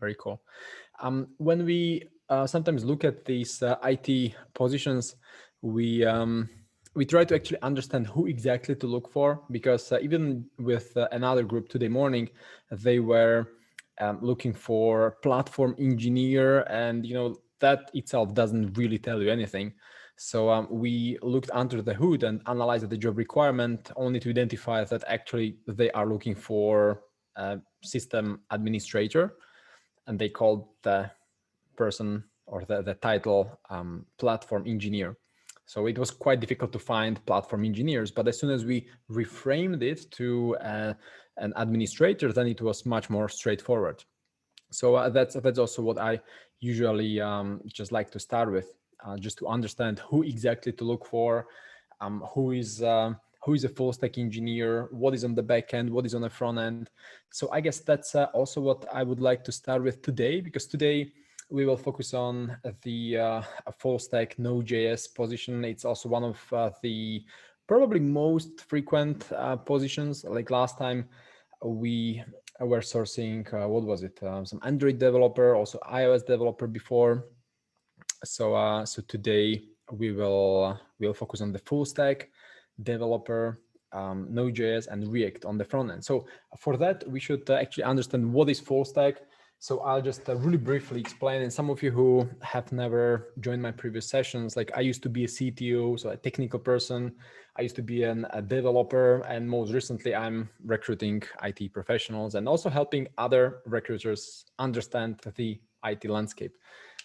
very cool. When we sometimes look at these IT positions, we try to actually understand who exactly to look for, because even with another group today morning, they were looking for platform engineer, and that itself doesn't really tell you anything. So we looked under the hood and analyzed the job requirement only to identify that actually they are looking for a system administrator, and they called the person or the title platform engineer. So it was quite difficult to find platform engineers, but as soon as we reframed it to an administrator, then it was much more straightforward. So that's also what I usually just like to start with, just to understand who exactly to look for, who is a full stack engineer, what is on the back end, what is on the front end. So I guess that's also what I would like to start with today, because today we will focus on the full stack Node.js position. It's also one of the probably most frequent positions. Like last time we were sourcing, what was it? Some Android developer, also iOS developer before. So today we'll focus on the full stack developer, Node.js and React on the front end. So for that, we should actually understand what is full stack. So I'll just really briefly explain. And some of you who have never joined my previous sessions, like I used to be a CTO, so a technical person. I used to be a developer, and most recently I'm recruiting IT professionals and also helping other recruiters understand the IT landscape.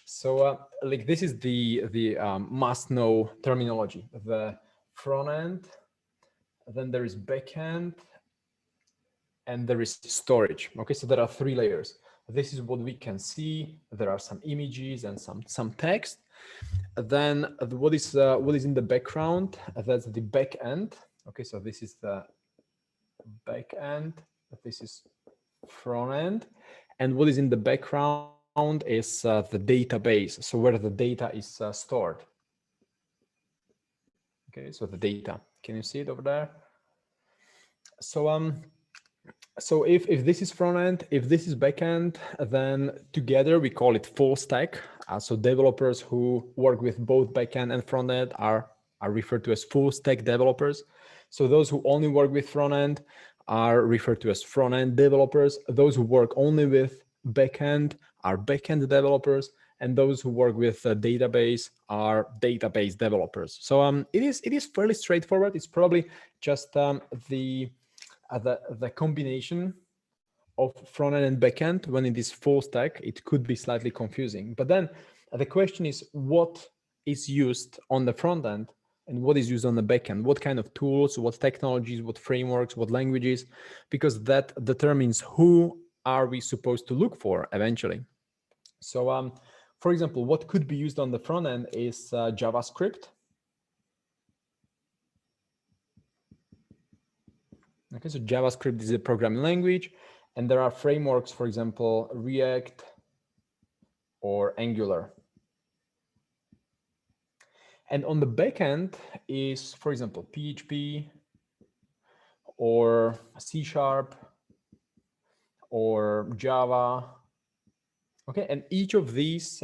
So like this is the must-know terminology: the front end, then there is back end, and there is storage. Okay, so there are three layers. This is what we can see. There are some images and some text. Then what is in the background? That's the back end. Okay, so this is the back end. This is front end. And what is in the background is the database. So where the data is stored. Okay, so the data. Can you see it over there? So if this is front end, if this is back end, then together we call it full stack. So developers who work with both back end and front end are referred to as full stack developers. So those who only work with front end are referred to as front end developers. Those who work only with back end are back end developers, and those who work with a database are database developers. So it is fairly straightforward. It's probably just the combination of front end and back end. When it is full stack, it could be slightly confusing. But then the question is, what is used on the front end and what is used on the back end? What kind of tools, what technologies, what frameworks, what languages? Because that determines who are we supposed to look for eventually. So for example, what could be used on the front end is JavaScript. Okay, so JavaScript is a programming language, and there are frameworks, for example, React or Angular. And on the back end is, for example, PHP or C# or Java. Okay, and each of these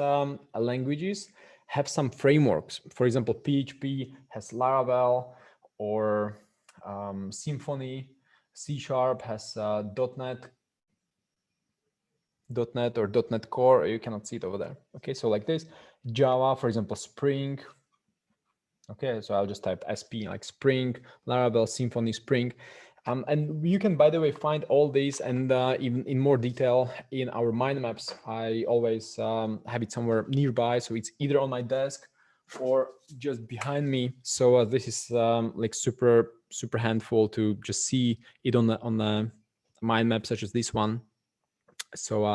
languages have some frameworks. For example, PHP has Laravel or Symfony. C# has .NET or .NET Core. You cannot see it over there. Okay, so like this. Java, for example, Spring. Okay, so I'll just type SP, like Spring, Laravel, Symfony, Spring. And you can, by the way, find all these and even in more detail in our mind maps. I always have it somewhere nearby, so it's either on my desk or just behind me. So this is like super handful to just see it on the mind map, such as this one. So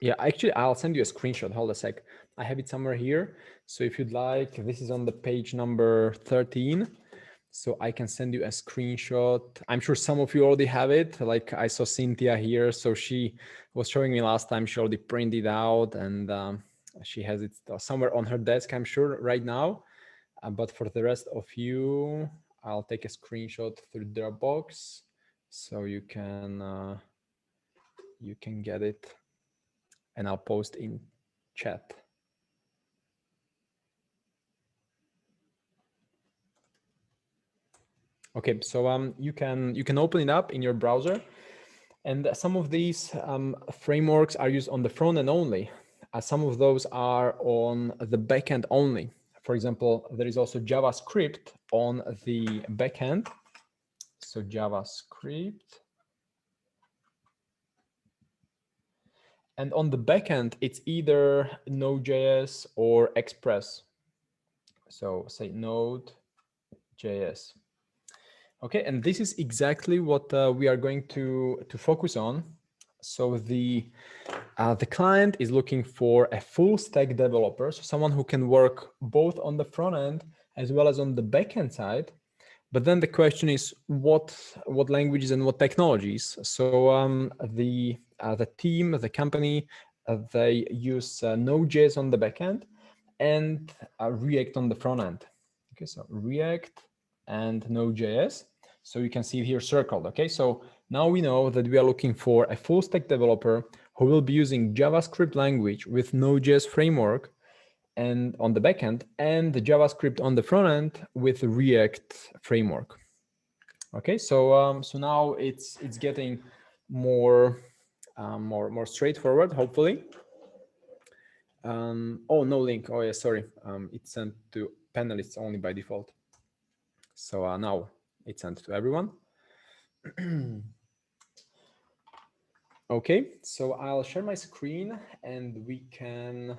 yeah, actually, I'll send you a screenshot. Hold a sec. I have it somewhere here. So if you'd like, this is on the page number 13. So I can send you a screenshot. I'm sure some of you already have it. Like I saw Cynthia here. So she was showing me last time. She already printed out and she has it somewhere on her desk, I'm sure, right now. But for the rest of you, I'll take a screenshot through Dropbox so you can you can get it, and I'll post in chat. Okay, so you can open it up in your browser, and some of these frameworks are used on the front end only. Some of those are on the backend only. For example, there is also JavaScript on the backend. So JavaScript. And on the backend, it's either Node.js or Express. So say Node.js. Okay, and this is exactly what we are going to focus on. So the client is looking for a full stack developer, so someone who can work both on the front end as well as on the backend side. But then the question is what languages and what technologies. So the team, the company, they use Node.js on the backend and React on the front end. Okay, so React and Node.js. So you can see it here circled. Okay, so now we know that we are looking for a full stack developer who will be using JavaScript language with Node.js framework and on the backend, and the JavaScript on the front end with React framework. Okay, so now it's getting more straightforward, hopefully. Oh, no link. Oh yeah, sorry. It's sent to panelists only by default. So now it's sent to everyone. Okay, so I'll share my screen and we can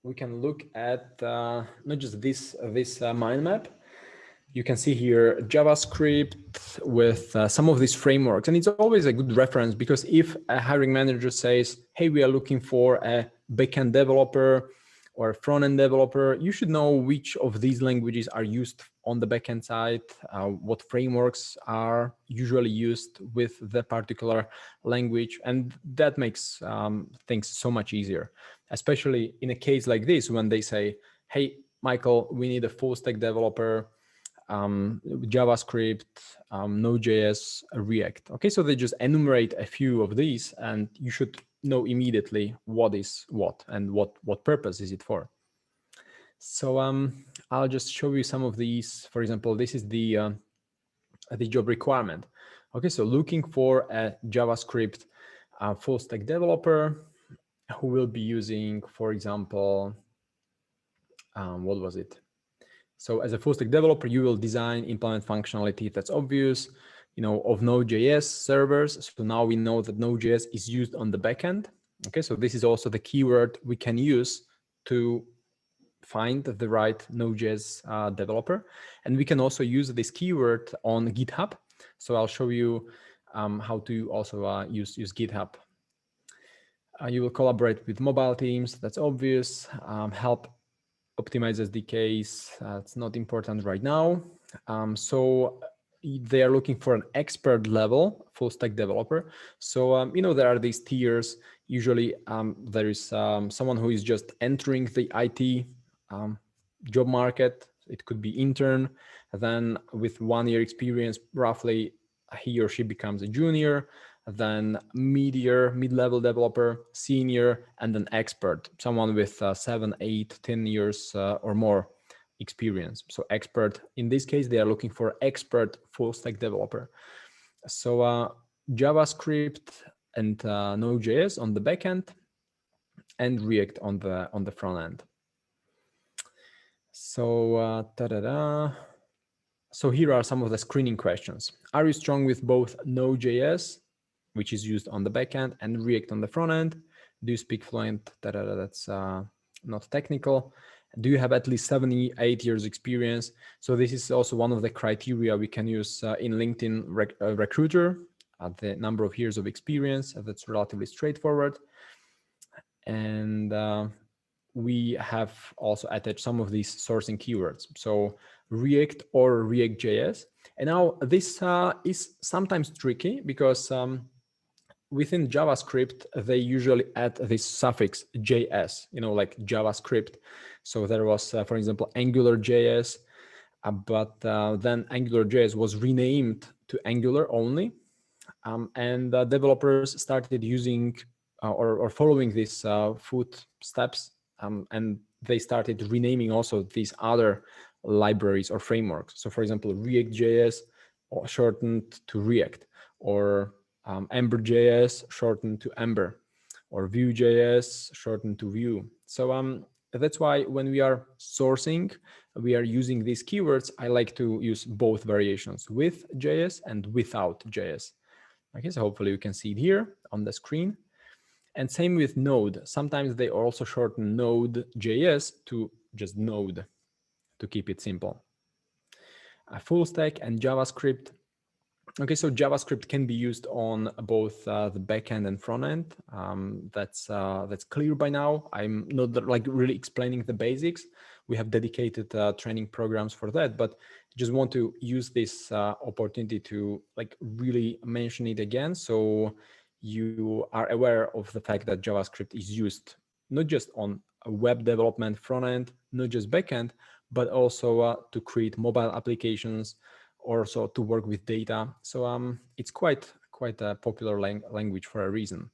look at not just this mind map. You can see here JavaScript with some of these frameworks, and it's always a good reference because if a hiring manager says, hey, we are looking for a backend developer or a front-end developer, you should know which of these languages are used on the backend side, what frameworks are usually used with the particular language, and that makes things so much easier, especially in a case like this when they say, hey, Michael, we need a full stack developer, JavaScript, Node.js, React. Okay, so they just enumerate a few of these and you should know immediately what is what and what purpose is it for. So I'll just show you some of these. For example, this is the job requirement. Okay, so looking for a JavaScript full stack developer who will be using, for example, what was it? So as a full stack developer, you will design, implement functionality that's obvious, of Node.js servers. So now we know that Node.js is used on the backend. Okay, so this is also the keyword we can use to find the right Node.js developer. And we can also use this keyword on GitHub. So I'll show you how to also use GitHub. You will collaborate with mobile teams, that's obvious. Help optimize SDKs, it's not important right now. So they are looking for an expert level full stack developer. So, there are these tiers. Usually there is someone who is just entering the IT job market. It could be intern. Then with 1 year experience, roughly he or she becomes a junior, then mid-level developer, senior, and an expert, someone with 7, 8, 10 years or more experience. So expert, in this case, they are looking for expert full stack developer. So JavaScript and Node.js on the backend and React on the front end. So So here are some of the screening questions. Are you strong with both Node.js, which is used on the backend, and React on the front end? Do you speak fluent? That's not technical. Do you have at least 78 years experience? So this is also one of the criteria we can use in LinkedIn Recruiter, the number of years of experience. That's relatively straightforward. And we have also attached some of these sourcing keywords. So React or React.js. And now this is sometimes tricky because within JavaScript, they usually add this suffix JS, like JavaScript. So there was, for example, AngularJS, but then AngularJS was renamed to Angular only. And developers started using or following these footsteps, and they started renaming also these other libraries or frameworks. So for example, React.js shortened to React, or Ember.js shortened to Ember, or Vue.js shortened to Vue. So that's why when we are sourcing, we are using these keywords. I like to use both variations, with JS and without JS. Okay, so hopefully you can see it here on the screen. And same with Node. Sometimes they also shorten Node.js to just Node to keep it simple. Fullstack and JavaScript. Okay, so JavaScript can be used on both the backend and front end. That's clear by now. I'm not like really explaining the basics. We have dedicated training programs for that, but just want to use this opportunity to like really mention it again, so you are aware of the fact that JavaScript is used not just on a web development front end, not just backend, but also to create mobile applications, or so to work with data. So it's quite a popular language for a reason.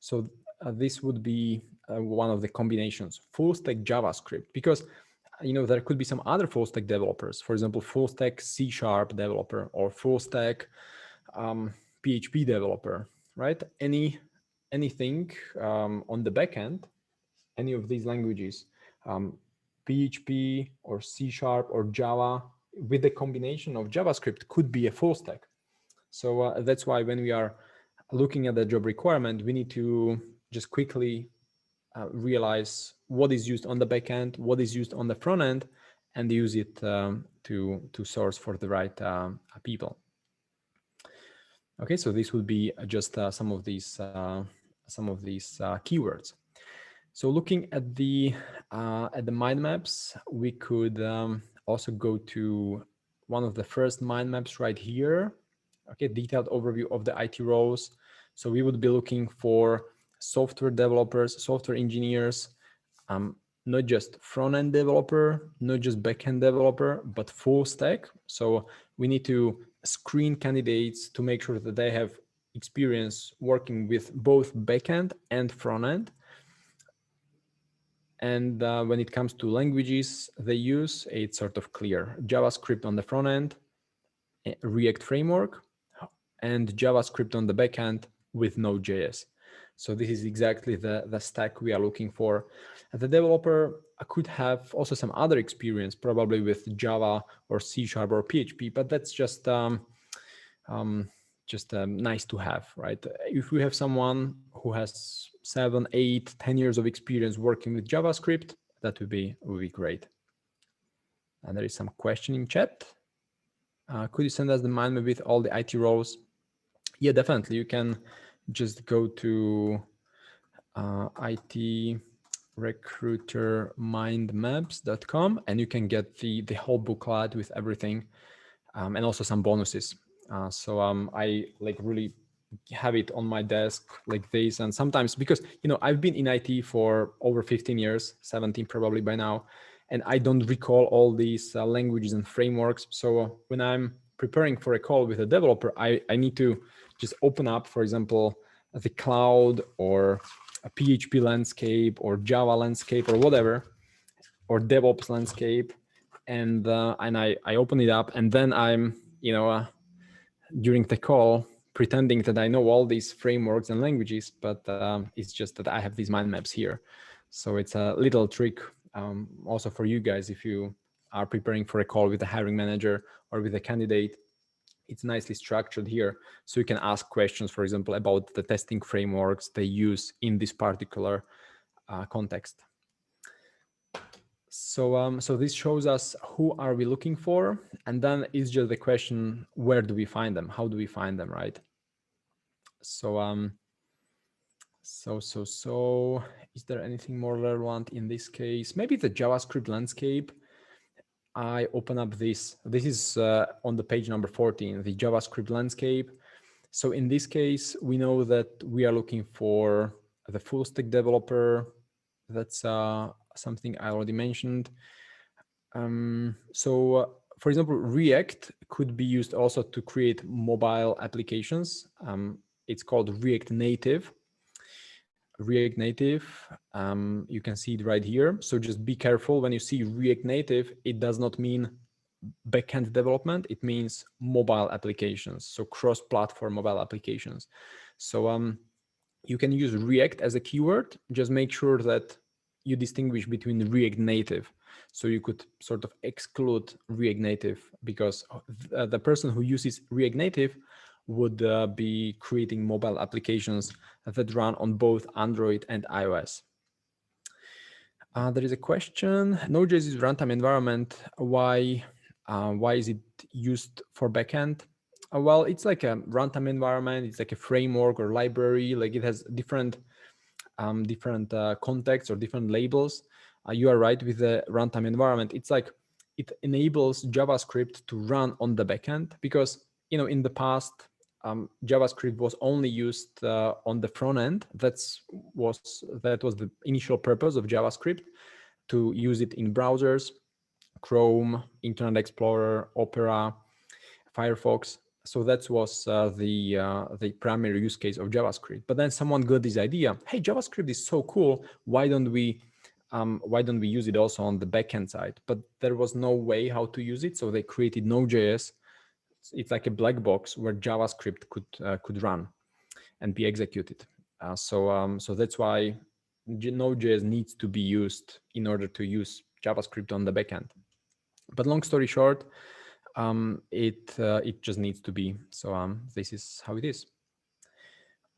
So this would be one of the combinations, full stack JavaScript, because there could be some other full stack developers, for example, full stack C# developer, or full stack PHP developer, right? Anything on the backend, any of these languages, PHP or C# or Java, with the combination of JavaScript, could be a full stack. So that's why when we are looking at the job requirement, we need to just quickly realize what is used on the back end, what is used on the front end, and use it to source for the right people. Okay, so this would be just some of these keywords. So looking at the mind maps, we could also go to one of the first mind maps right here. Okay, detailed overview of the IT roles. So we would be looking for software developers, software engineers, not just front-end developer, not just back-end developer, but full stack. So we need to screen candidates to make sure that they have experience working with both back-end and front-end. And when it comes to languages they use, it's sort of clear. JavaScript on the front end, React framework, and JavaScript on the back end with Node.js. So this is exactly the stack we are looking for. The developer could have also some other experience, probably with Java or C# or PHP, but that's just nice to have, right? If we have someone who has 7, 8, 10 years of experience working with JavaScript, that would be great. And there is some question in chat. Could you send us the mind map with all the IT roles? Yeah, definitely. You can just go to itrecruitermindmaps.com and you can get the whole booklet with everything, and also some bonuses. I like really have it on my desk like this, and sometimes, because I've been in IT for over 15 years, 17 probably by now, and I don't recall all these languages and frameworks. So when I'm preparing for a call with a developer, I need to just open up, for example, the cloud or a PHP landscape or Java landscape or whatever, or DevOps landscape, and I open it up, and then I'm during the call pretending that I know all these frameworks and languages, but it's just that I have these mind maps here. So it's a little trick also for you guys if you are preparing for a call with a hiring manager or with a candidate. It's nicely structured here, so you can ask questions, for example, about the testing frameworks they use in this particular context. So this shows us who are we looking for, and then it's just the question, where do we find them? How do we find them, right? So is there anything more relevant in this case? Maybe the JavaScript landscape. I open up this is on the page number 14, the JavaScript landscape. So in this case, we know that we are looking for the full stack developer. That's something I already mentioned. So For example, React could be used also to create mobile applications. It's called React Native. React Native, you can see it right here. So just be careful when you see React Native, it does not mean backend development, it means mobile applications, so cross-platform mobile applications. So you can use React as a keyword, just make sure that you distinguish between React Native. So you could sort of exclude React Native because the person who uses React Native would be creating mobile applications that run on both Android and iOS. There is a question, Node.js is runtime environment, why is it used for backend? Well, it's like a runtime environment, it's like a framework or library, like it has different contexts or different labels. You are right with the runtime environment. It's like it enables JavaScript to run on the backend because, in the past, JavaScript was only used on the front end. That was the initial purpose of JavaScript, to use it in browsers, Chrome, Internet Explorer, Opera, Firefox. So that was the primary use case of JavaScript. But then someone got this idea: hey, JavaScript is so cool. Why don't we use it also on the backend side? But there was no way how to use it, so they created Node.js. It's like a black box where JavaScript could run and be executed. So that's why Node.js needs to be used in order to use JavaScript on the backend. But long story short, it just needs to be. So this is how it is.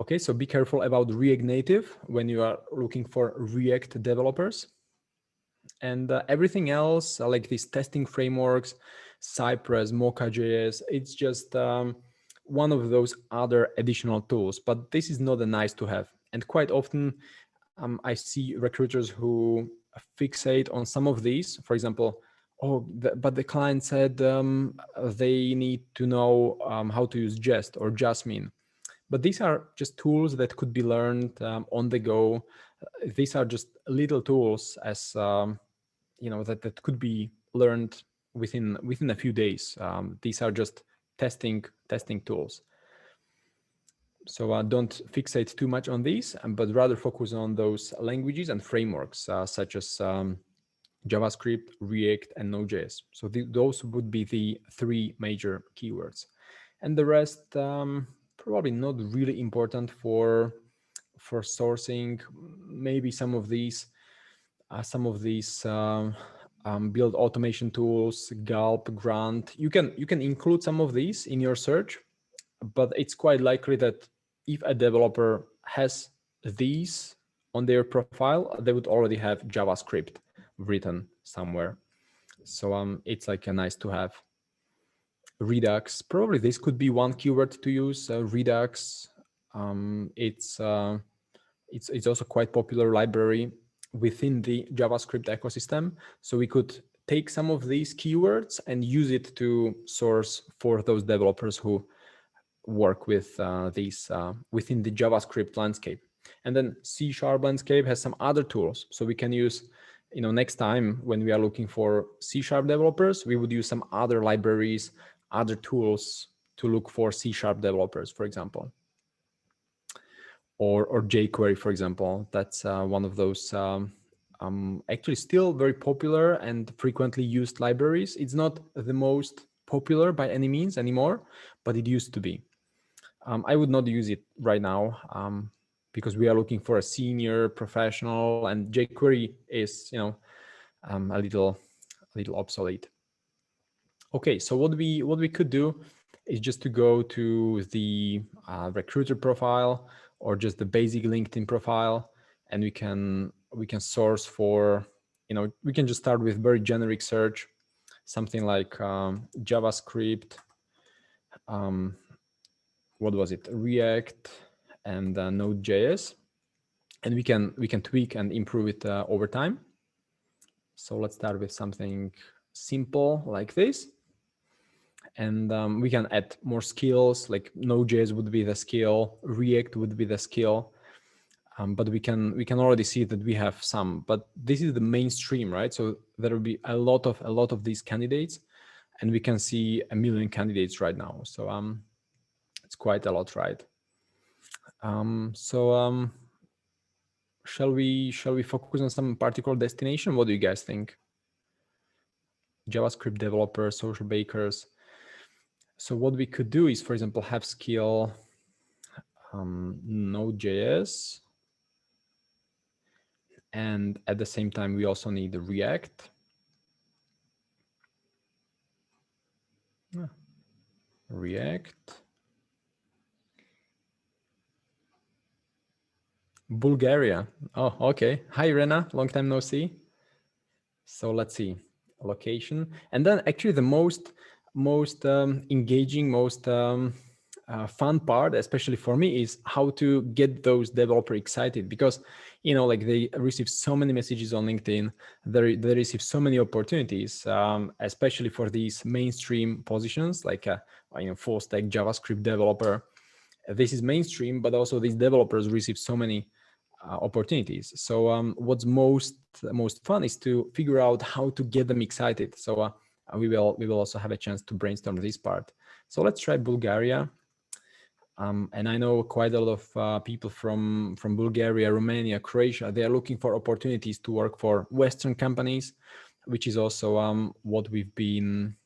Okay, so be careful about React Native when you are looking for React developers. And everything else, like these testing frameworks, Cypress, Mocha.js, it's just one of those other additional tools. But this is not a nice to have. And quite often, I see recruiters who fixate on some of these. For example, but the client said they need to know how to use Jest or Jasmine. But these are just tools that could be learned on the go. These are just little tools, as that could be learned within a few days. These are just testing tools. So don't fixate too much on these, but rather focus on those languages and frameworks such as JavaScript, React, and Node.js. So those would be the three major keywords. And the rest, probably not really important for sourcing. Maybe some of these build automation tools, Gulp, Grunt. You can include some of these in your search, but it's quite likely that if a developer has these on their profile, they would already have JavaScript written somewhere. So it's like a nice to have. Redux, probably this could be one keyword to use. Redux, it's also quite popular library within the JavaScript ecosystem. So we could take some of these keywords and use it to source for those developers who work with these within the JavaScript landscape. And then C# landscape has some other tools. So we can use, next time when we are looking for C# developers, we would use some other libraries, other tools to look for C# developers, for example. Or jQuery, for example. That's one of those actually still very popular and frequently used libraries. It's not the most popular by any means anymore, but it used to be. I would not use it right now because we are looking for a senior professional, and jQuery is, a little obsolete. Okay, so what we could do is just to go to the recruiter profile or just the basic LinkedIn profile, and we can source for, we can just start with very generic search, something like JavaScript, what was it, React, and Node.js, and we can tweak and improve it over time. So let's start with something simple like this. And we can add more skills, like Node.js would be the skill, React would be the skill, but we can already see that we have some. But this is the mainstream, right? So there will be a lot of these candidates, and we can see 1 million candidates right now. So it's quite a lot, right? Shall we focus on some particular destination? What do you guys think? JavaScript developers, social bakers. So what we could do is, for example, have skill Node.js, and at the same time we also need React. React. Bulgaria. Oh, okay. Hi, Rena. Long time no see. So let's see, location, and then actually the most engaging, most fun part, especially for me, is how to get those developers excited, because like they receive so many messages on LinkedIn, they receive so many opportunities, especially for these mainstream positions like full stack JavaScript developer. This is mainstream, but also these developers receive so many opportunities. So what's most fun is to figure out how to get them excited. So we will also have a chance to brainstorm this part. So let's try Bulgaria. And I know quite a lot of people from Bulgaria, Romania, Croatia. They are looking for opportunities to work for Western companies, which is also what we've been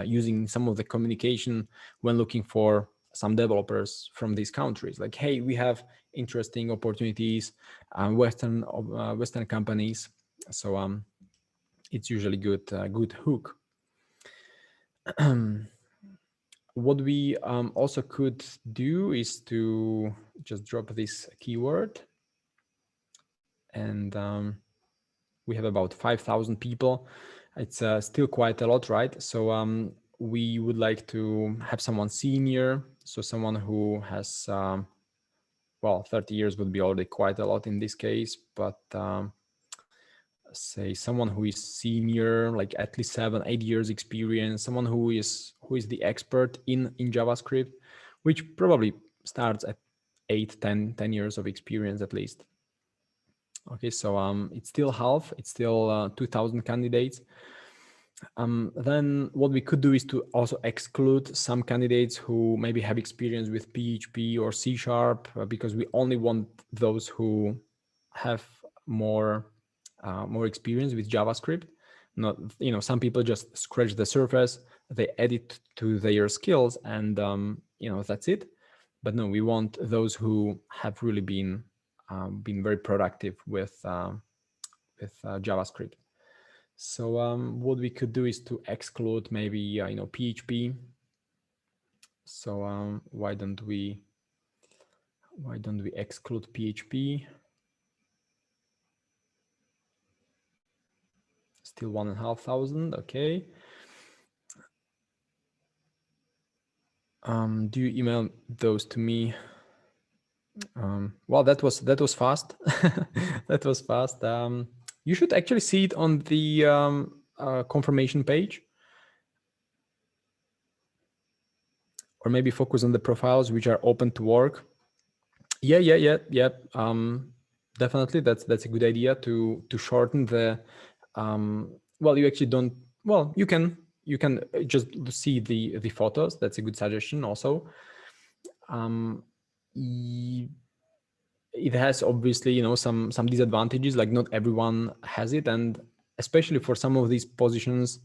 using some of the communication when looking for some developers from these countries. Like, hey, we have interesting opportunities, Western companies. So it's usually good hook. What we also could do is to just drop this keyword, and we have about 5,000 people. It's still quite a lot, right? So we would like to have someone senior, so someone who has, 30 years would be already quite a lot in this case, but say someone who is senior, like at least 7-8 years experience, someone who is the expert in JavaScript, which probably starts at 8-10 years of experience at least. Okay, so it's still half, it's still 2,000 candidates. Then what we could do is to also exclude some candidates who maybe have experience with PHP or C#, because we only want those who have more experience with JavaScript. Not, some people just scratch the surface, they add it to their skills, and that's it. But no, we want those who have really been very productive with JavaScript. So what we could do is to exclude maybe PHP. So why don't we exclude PHP? Still 1,500. Okay. Do you email those to me? Well, that was fast. That was fast. You should actually see it on the confirmation page, or maybe focus on the profiles which are open to work. Yeah. Definitely, that's a good idea to shorten the. Well, you actually don't. Well, you can just see the photos. That's a good suggestion. Also, it has obviously some disadvantages, like not everyone has it, and especially for some of these positions,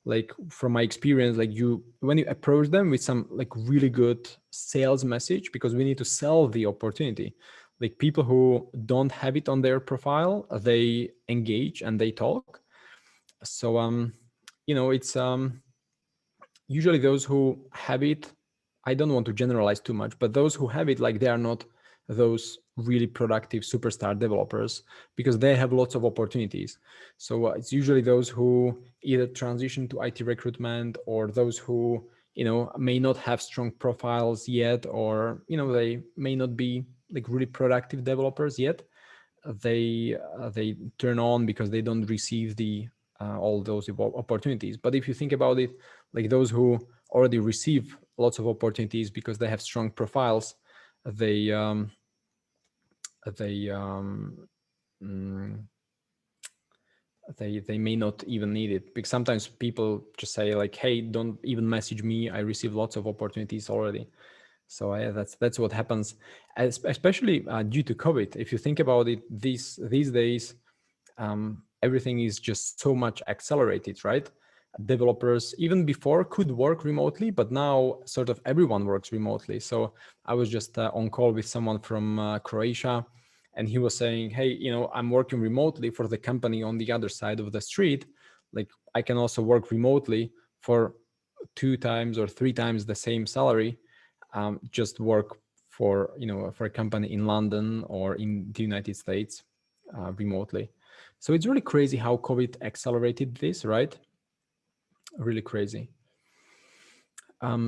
like from my experience, like when you approach them with some like really good sales message, because we need to sell the opportunity, like people who don't have it on their profile, they engage and they talk. So it's usually those who have it, I don't want to generalize too much, but those who have it, like they are not those really productive superstar developers, because they have lots of opportunities. So it's usually those who either transition to IT recruitment, or those who may not have strong profiles yet, or they may not be like really productive developers yet. They turn on because they don't receive the all those opportunities. But if you think about it, like those who already receive lots of opportunities because they have strong profiles, they they may not even need it, because sometimes people just say like, hey, don't even message me, I receive lots of opportunities already. So yeah, that's what happens, especially due to COVID. If you think about it, these days, everything is just so much accelerated, right? Developers even before could work remotely, but now sort of everyone works remotely. So I was just on call with someone from Croatia, and he was saying, hey, I'm working remotely for the company on the other side of the street. Like, I can also work remotely for 2 times or 3 times the same salary, just work for for a company in London or in the United States remotely. So it's really crazy how COVID accelerated this, right? Really crazy.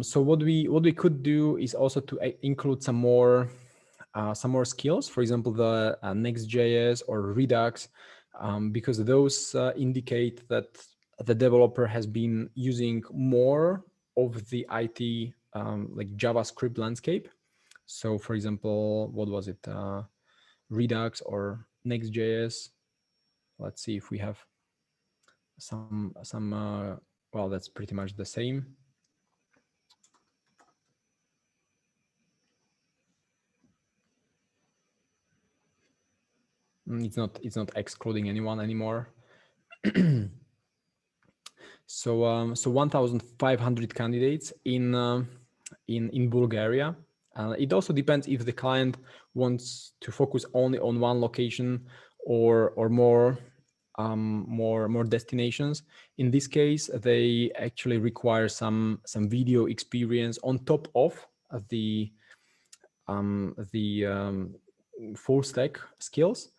So what we could do is also to include some more skills, for example, the Next.js or Redux, because those indicate that the developer has been using more of the IT like JavaScript landscape. So for example, what was it? Redux or Next.js. Let's see if we have some well, that's pretty much the same. It's not excluding anyone anymore. So 1,500 candidates in Bulgaria. It also depends if the client wants to focus only on one location or more destinations. In this case, they actually require some video experience on top of the full stack skills.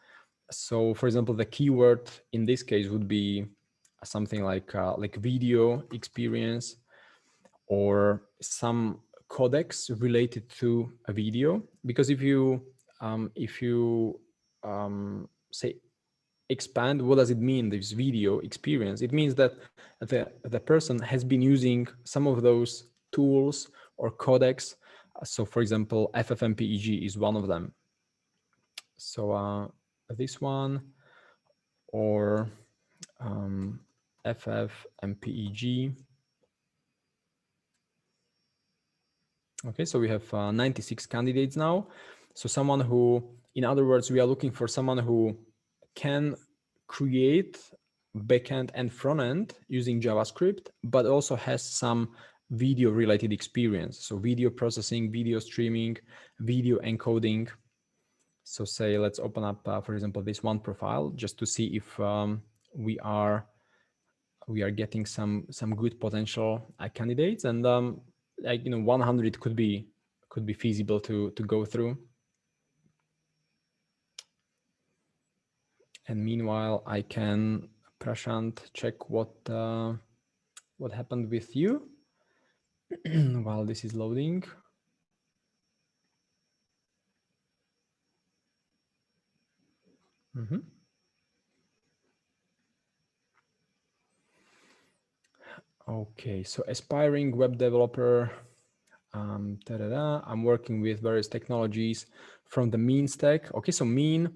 So, for example, the keyword in this case would be something like video experience or some codecs related to a video. Because if you say expand, what does it mean, this video experience? It means that the person has been using some of those tools or codecs. So for example, FFmpeg is one of them. So this one, or FFmpeg. Okay, so we have 96 candidates now. So someone who, in other words, we are looking for someone who can create backend and frontend using JavaScript, but also has some video related experience. So video processing, video streaming, video encoding. So say, let's open up, for example, this one profile just to see if we are getting some good potential candidates, and like 100 could be feasible to go through. And meanwhile, I can, Prashant, check what happened with you while this is loading. Mm-hmm. Okay, so aspiring web developer. I'm working with various technologies from the mean stack. Okay, so mean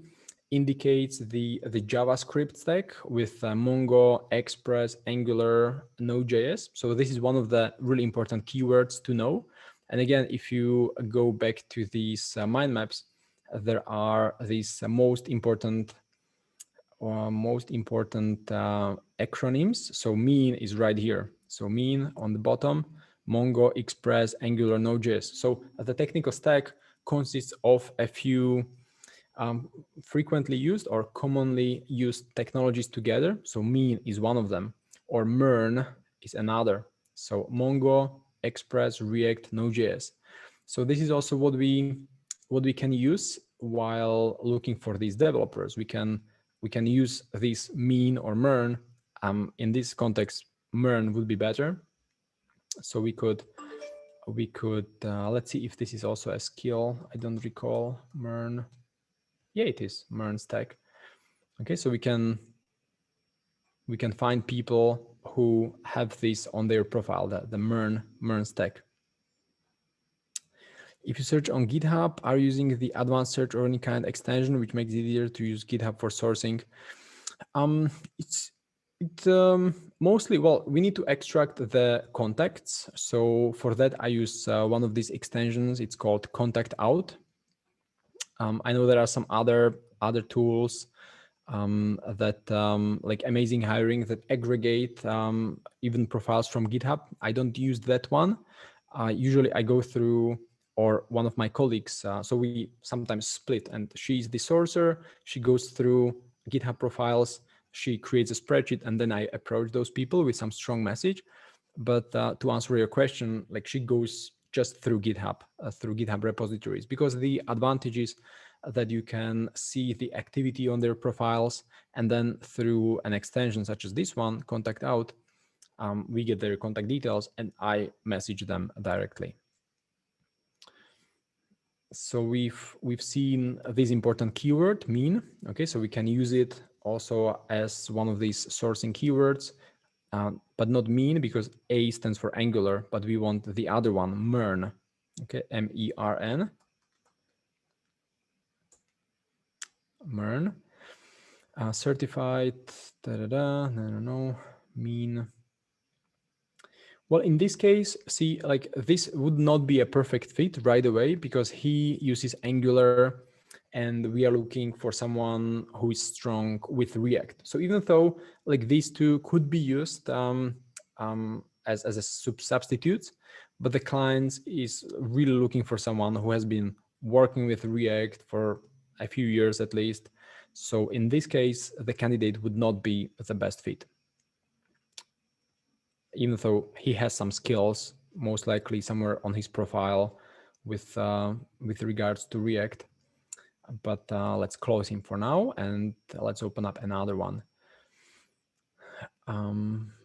indicates the JavaScript stack with Mongo, Express, Angular, Node.js. So this is one of the really important keywords to know. And again, if you go back to these mind maps, there are these most important acronyms. So mean is right here. So mean on the bottom, Mongo, Express, Angular, Node.js. So the technical stack consists of a few frequently used or commonly used technologies together. So mean is one of them, or MERN is another. So Mongo, Express, React, Node.js. So this is also what we can use while looking for these developers. We can use this mean or MERN. In this context, MERN would be better. So we could let's see if this is also a skill. I don't recall MERN. Yeah, it is MERN stack. Okay, so we can find people who have this on their profile, the MERN stack. If you search on GitHub, are you using the advanced search or any kind of extension which makes it easier to use GitHub for sourcing? It's mostly, well, we need to extract the contacts. So for that, I use one of these extensions. It's called Contact Out. I know there are some other tools that like Amazing Hiring that aggregate even profiles from GitHub. I don't use that one. Usually I go through, or one of my colleagues, so we sometimes split, and she's the sourcer. She goes through GitHub profiles, she creates a spreadsheet, and then I approach those people with some strong message. But to answer your question, like she goes just through GitHub repositories, because the advantage is that you can see the activity on their profiles, and then through an extension such as this one, Contact Out, we get their contact details and I message them directly. So we've seen this important keyword, mean. Okay, so we can use it also as one of these sourcing keywords, but not mean, because A stands for Angular, but we want the other one, MERN. Okay, MERN. MERN. Certified, no, mean. Well, in this case, see, like this would not be a perfect fit right away, because he uses Angular and we are looking for someone who is strong with React. So even though like these two could be used as a substitute, but the client is really looking for someone who has been working with React for a few years at least. So in this case, the candidate would not be the best fit, even though he has some skills, most likely somewhere on his profile with regards to React. But let's close him for now, and let's open up another one.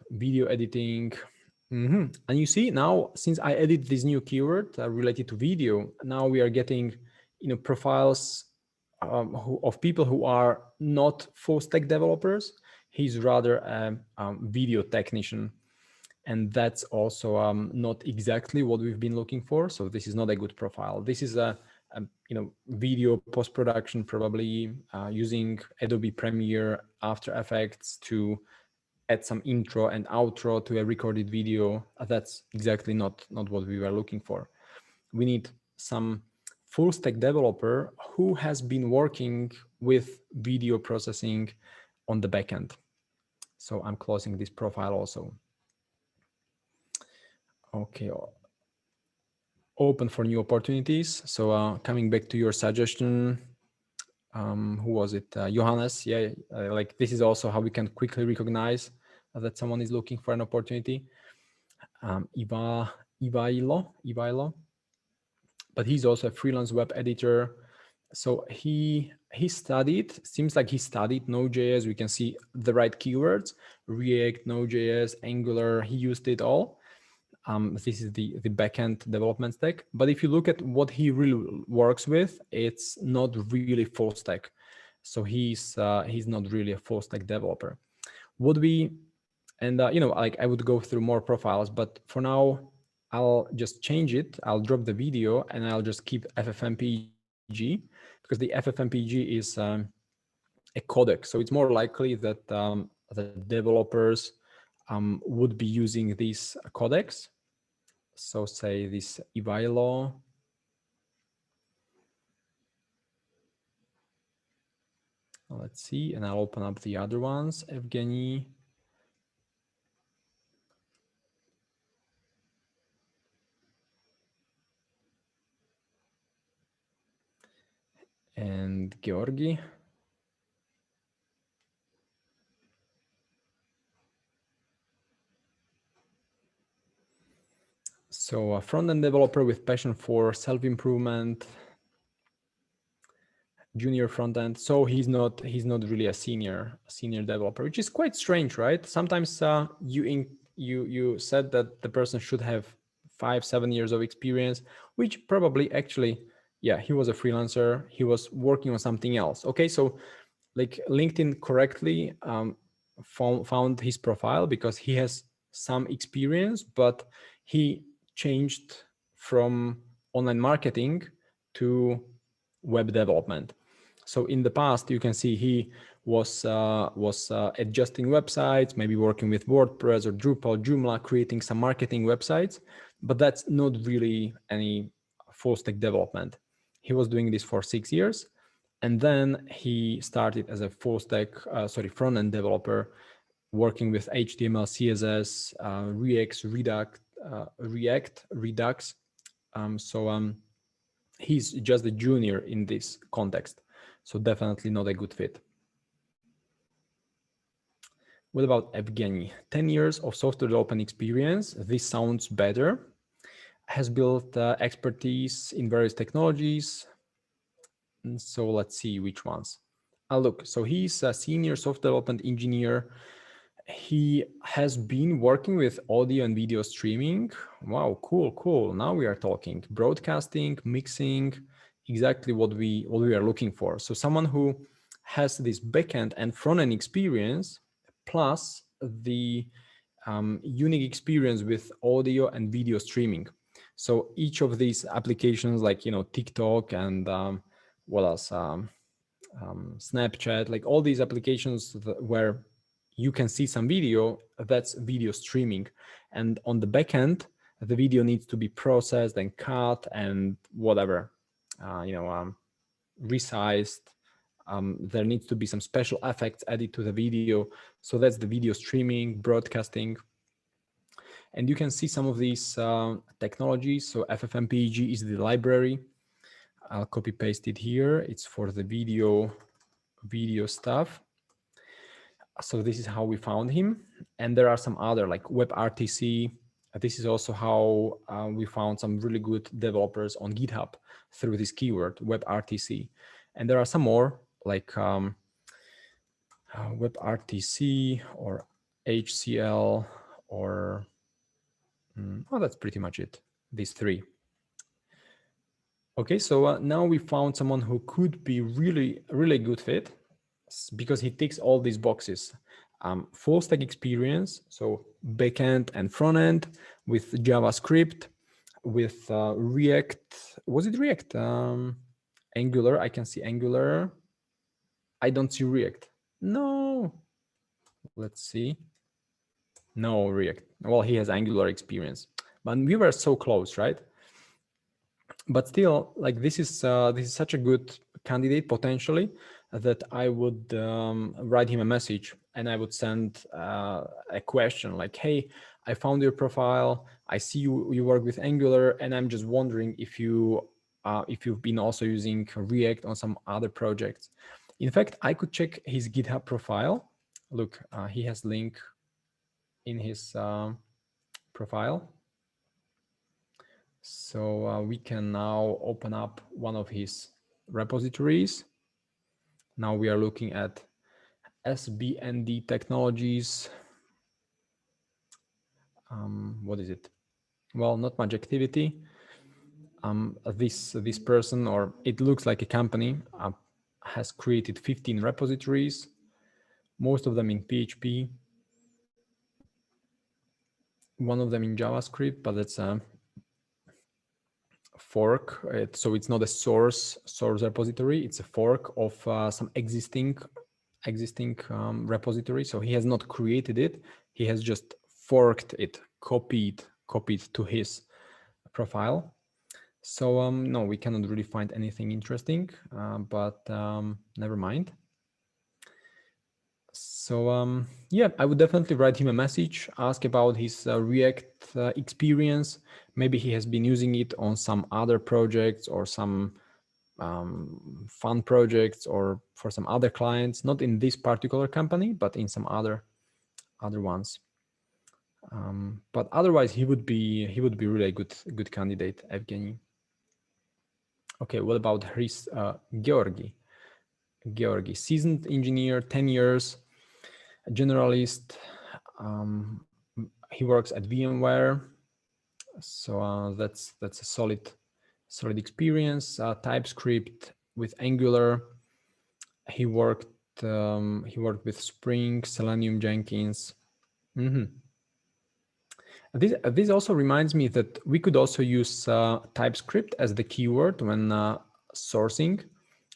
Video editing. And you see now, since I added this new keyword related to video, now we are getting, profiles of people who are not full stack developers. He's rather a video technician, and that's also not exactly what we've been looking for. So this is not a good profile. This is a video post-production, probably using Adobe Premiere, After Effects to add some intro and outro to a recorded video. That's exactly not what we were looking for. We need some full stack developer who has been working with video processing on the backend. So I'm closing this profile also. Okay, open for new opportunities. So coming back to your suggestion, who was it? Johannes. Yeah, like this is also how we can quickly recognize that someone is looking for an opportunity. Ivailo, but he's also a freelance web editor. So he studied, seems like he studied Node.js. We can see the right keywords: React, Node.js, Angular. He used it all. This is the backend development stack. But if you look at what he really works with, it's not really full stack. So he's not really a full stack developer. Like I would go through more profiles, but for now, I'll just change it. I'll drop the video and I'll just keep FFmpeg, because the FFmpeg is a codec. So it's more likely that the developers would be using these codecs. So say this Ivailo. Let's see, and I'll open up the other ones. Evgeny. And Georgi. So a front-end developer with passion for self-improvement, junior front-end. So he's not really a senior developer, which is quite strange, right? Sometimes you said that the person should have 5-7 years of experience, which probably actually, yeah, he was a freelancer. He was working on something else. Okay, so like LinkedIn correctly found his profile because he has some experience, but he changed from online marketing to web development. So in the past, you can see he was adjusting websites, maybe working with WordPress or Drupal, Joomla, creating some marketing websites, but that's not really any full stack development. He was doing this for 6 years, and then he started as a full stack, front end developer, working with HTML, CSS, React, Redux. He's just a junior in this context, so definitely not a good fit. What about Evgeny? 10 years of software development experience. This sounds better. Has built expertise in various technologies. And so let's see which ones. Look, so he's a senior software development engineer. He has been working with audio and video streaming. Wow, cool. Now we are talking broadcasting, mixing, exactly what we are looking for. So someone who has this backend and front-end experience, plus the unique experience with audio and video streaming. So each of these applications, like TikTok and what else, Snapchat, like all these applications where you can see some video, that's video streaming. And on the back end, the video needs to be processed and cut and whatever, resized. There needs to be some special effects added to the video. So that's the video streaming, broadcasting. And you can see some of these technologies. So FFmpeg is the library. I'll copy paste it here. It's for the video stuff. So this is how we found him. And there are some other like WebRTC. This is also how we found some really good developers on GitHub through this keyword, WebRTC. And there are some more like WebRTC or HCL or, well, that's pretty much it, these three. Okay, so now we found someone who could be really good fit because he ticks all these boxes. Full stack experience, so backend and front end with JavaScript, with React. Was it React? Angular, I can see Angular. I don't see React. No, let's see. No React. Well, he has Angular experience, but we were so close, right? But still, like this is such a good candidate potentially that I would write him a message and I would send a question like, hey, I found your profile. I see you work with Angular, and I'm just wondering if you've been also using React on some other projects. In fact, I could check his GitHub profile. Look, he has link in his profile. So we can now open up one of his repositories. Now we are looking at SBND technologies. What is it? Well, not much activity. This person, or it looks like a company, has created 15 repositories, most of them in PHP, one of them in JavaScript, but it's a fork. So it's not a source repository. It's a fork of some existing repository. So he has not created it. He has just forked it, copied to his profile. So no, we cannot really find anything interesting, but never mind. So yeah, I would definitely write him a message, ask about his React experience. Maybe he has been using it on some other projects or some fun projects or for some other clients, not in this particular company, but in some other ones. But otherwise, he would be really a good candidate, Evgeny. Okay, what about his Georgi? Georgi, seasoned engineer, 10 years, a generalist. He works at VMware, so that's a solid experience. TypeScript with Angular. He worked with Spring, Selenium, Jenkins. This also reminds me that we could also use TypeScript as the keyword when sourcing.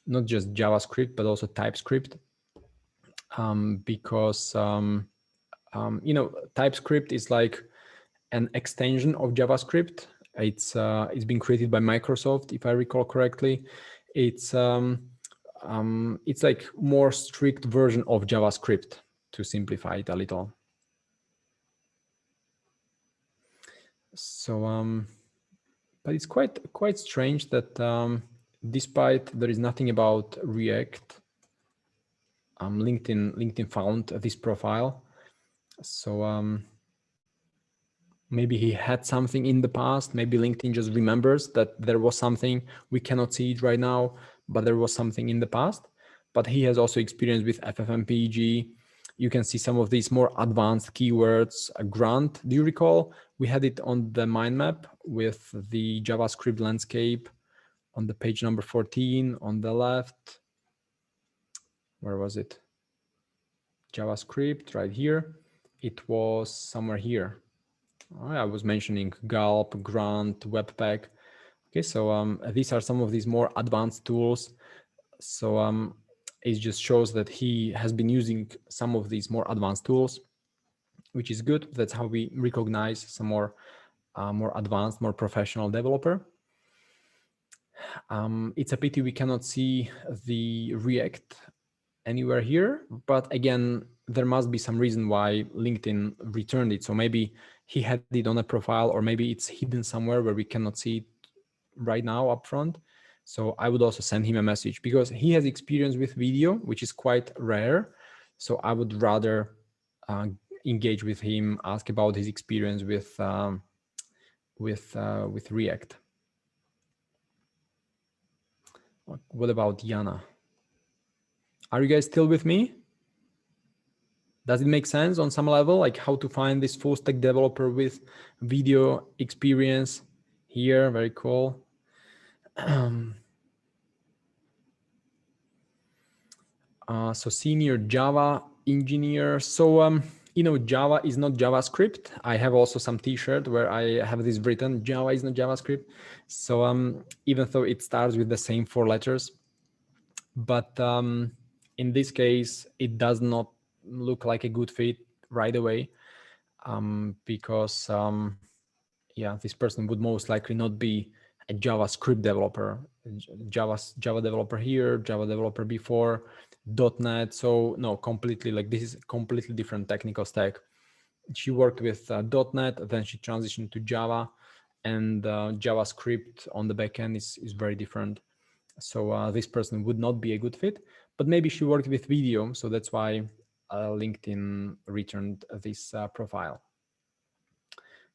not just JavaScript, but also TypeScript, because you know, TypeScript is like an extension of JavaScript. It's been created by Microsoft, if I recall correctly. It's like more strict version of JavaScript, to simplify it a little. So but it's quite strange that despite there is nothing about React, LinkedIn found this profile. So maybe he had something in the past. Maybe LinkedIn just remembers that there was something. We cannot see it right now, but there was something in the past. But he has also experience with FFmpeg. You can see some of these more advanced keywords. Grunt, do you recall? We had it on the mind map with the JavaScript landscape on the page number 14 on the left. Where was it? JavaScript right here. It was somewhere here. I was mentioning Gulp, Grunt, Webpack. Okay, so these are some of these more advanced tools. So it just shows that he has been using some of these more advanced tools, which is good. That's how we recognize some more advanced, more professional developer. It's a pity we cannot see the React anywhere here, but again, there must be some reason why LinkedIn returned it. So maybe he had it on a profile, or maybe it's hidden somewhere where we cannot see it right now up front. So I would also send him a message, because he has experience with video, which is quite rare. So I would rather engage with him, ask about his experience with React. What about Yana? Are you guys still with me? Does it make sense on some level, like how to find this full stack developer with video experience here? Very cool. So senior Java engineer. So, you know, Java is not JavaScript. I have also some t-shirt where I have this written, Java is not JavaScript. So even though it starts with the same 4 letters, but in this case, it does not look like a good fit right away, because yeah, this person would most likely not be a JavaScript developer. Java developer here, Java developer before, .NET. So no, completely, like, this is a completely different technical stack. She worked with .NET, then she transitioned to Java, and JavaScript on the backend is very different. So this person would not be a good fit, but maybe she worked with video. So that's why LinkedIn returned this profile.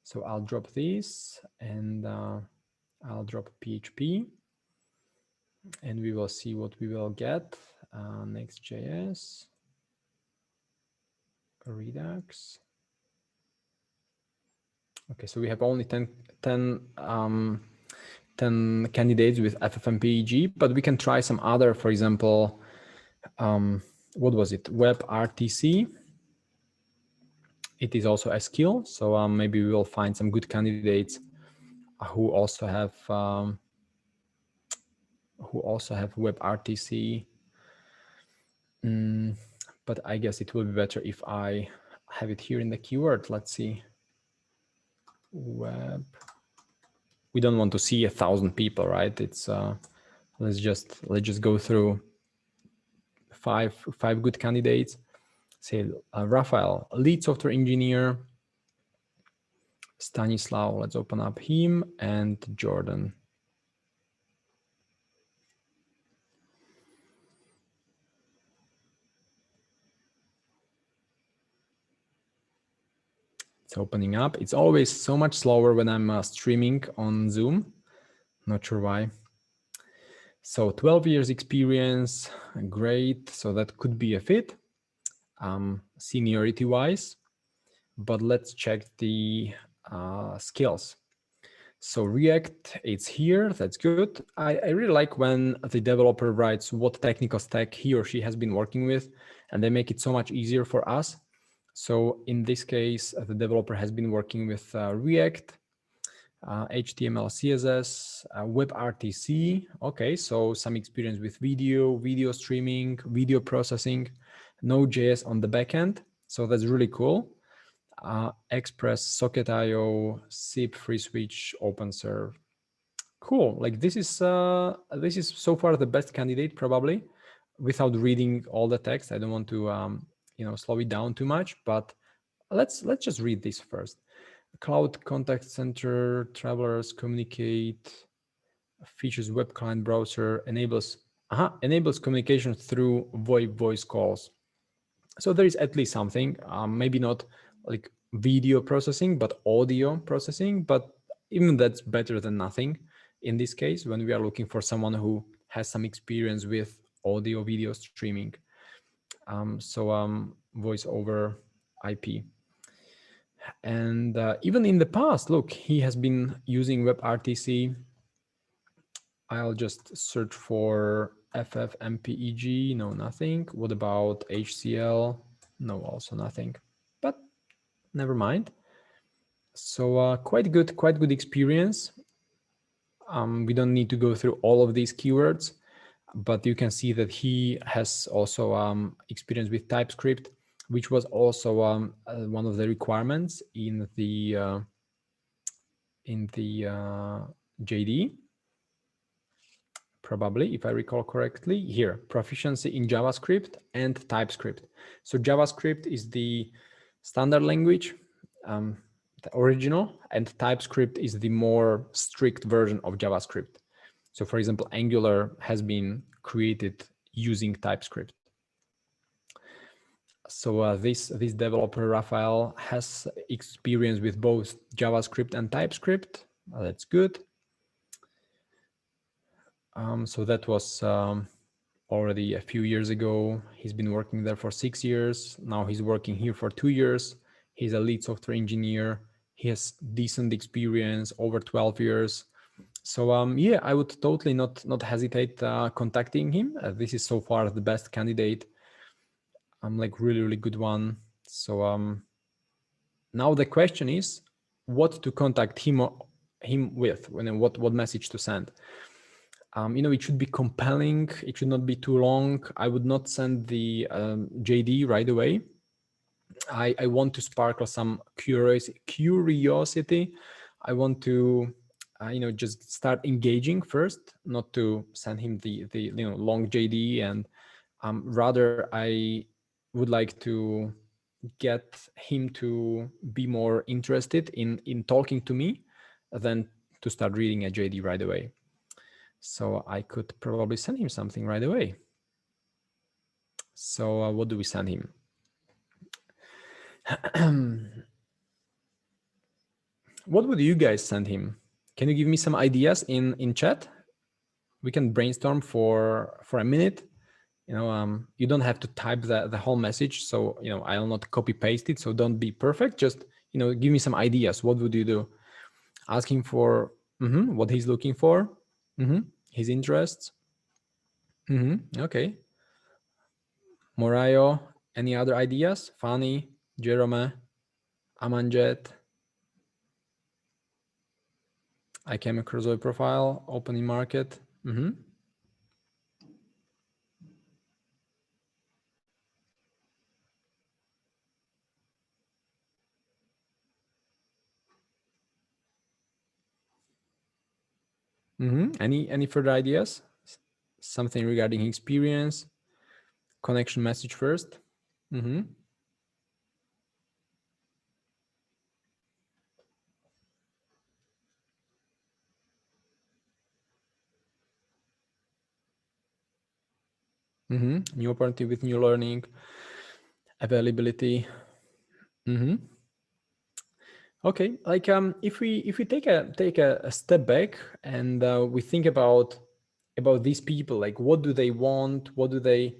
So I'll drop this, and I'll drop PHP, and we will see what we will get. Next.js, Redux. Okay, so we have only 10 candidates with FFmpeg, but we can try some other, for example, what was it? WebRTC. It is also a skill. So maybe we will find some good candidates who also have WebRTC. But I guess it will be better if I have it here in the keyword. Let's see. Web. We don't want to see 1,000 people, right? It's let's just go through five good candidates. Say Rafael, lead software engineer. Stanislav, let's open up him, and Jordan. It's opening up. It's always so much slower when I'm streaming on Zoom. Not sure why. So 12 years experience, great. So that could be a fit, seniority wise, but let's check the skills. So React, it's here, that's good. I really like when the developer writes what technical stack he or she has been working with, and they make it so much easier for us. So in this case, the developer has been working with React. HTML, CSS, WebRTC. Okay, so some experience with video streaming, video processing, Node.js on the backend. So that's really cool. Express, Socket.io, SIP, FreeSwitch, OpenServe. Cool. Like this is so far the best candidate probably. Without reading all the text, I don't want to slow it down too much. But let's just read this first. Cloud contact center, travelers communicate, features web client browser, enables communication through VoIP voice calls. So there is at least something, maybe not like video processing, but audio processing. But even that's better than nothing in this case when we are looking for someone who has some experience with audio video streaming. Voice over IP. And even in the past, look, he has been using WebRTC. I'll just search for FFmpeg. No, nothing. What about HCL? No, also nothing. But never mind. So quite good experience. We don't need to go through all of these keywords, but you can see that he has also experience with TypeScript, which was also one of the requirements in the JD. Probably, if I recall correctly, here, proficiency in JavaScript and TypeScript. So JavaScript is the standard language, the original, and TypeScript is the more strict version of JavaScript. So for example, Angular has been created using TypeScript. So this developer, Rafael, has experience with both JavaScript and TypeScript. That's good. So that was already a few years ago. He's been working there for 6 years. Now he's working here for 2 years. He's a lead software engineer. He has decent experience, over 12 years. So yeah, I would totally not hesitate contacting him. This is so far the best candidate. Like really good one. So now the question is what to contact him with, what message to send. It should be compelling. It should not be too long. I would not send the JD right away. I want to sparkle some curiosity. I want to, just start engaging first, not to send him the long JD, and rather I would like to get him to be more interested in talking to me than to start reading a JD right away. So I could probably send him something right away. So what do we send him? What would you guys send him? Can you give me some ideas in chat? We can brainstorm for a minute. You don't have to type the whole message. So, I'll not copy paste it. So don't be perfect. Just, give me some ideas. What would you do? Ask him for what he's looking for, his interests. Okay. Morayo, any other ideas? Fanny, Jerome, Amanjet. I came across your profile, opening market. Any further ideas? Something regarding experience? Connection message first. New opportunity with new learning, availability. Okay, like if we take a step back and we think about these people, like what do they want? What do they,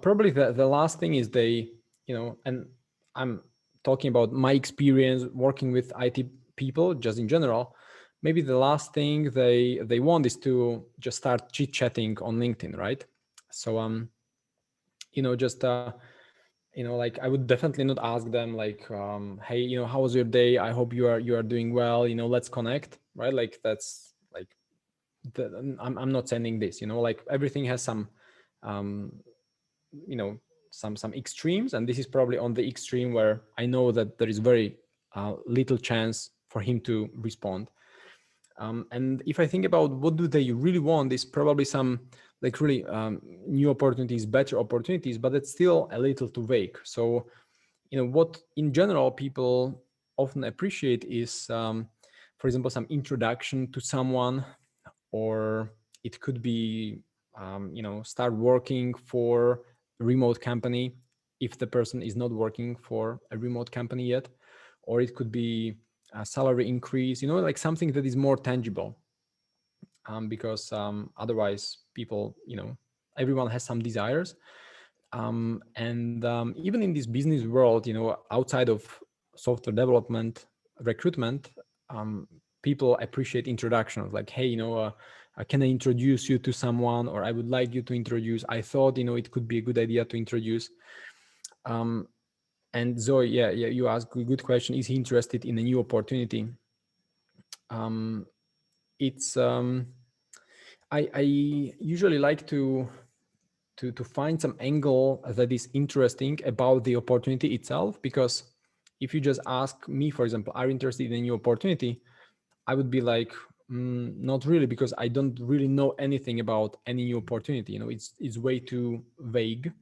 probably the last thing is they, and I'm talking about my experience working with IT people just in general. Maybe the last thing they want is to just start chit-chatting on LinkedIn, right? So just like I would definitely not ask them like, hey, how was your day? I hope you are doing well. Let's connect, right? Like that's like I'm not sending this. Like everything has some, um, you know, some extremes, and this is probably on the extreme where I know that there is very little chance for him to respond. And if I think about what do they really want, is probably some like really new opportunities, better opportunities, but it's still a little too vague. So, what in general people often appreciate is, for example, some introduction to someone, or it could be, start working for a remote company if the person is not working for a remote company yet, or it could be a salary increase, like something that is more tangible, because otherwise people, everyone has some desires. And even in this business world, outside of software development, recruitment, people appreciate introductions like, hey, can I introduce you to someone, or I would like you to introduce, I thought, it could be a good idea to introduce. And Zoe, yeah, you asked a good question. Is he interested in a new opportunity? It's I usually like to find some angle that is interesting about the opportunity itself, because if you just ask me, for example, are you interested in a new opportunity, I would be like, not really, because I don't really know anything about any new opportunity. It's way too vague.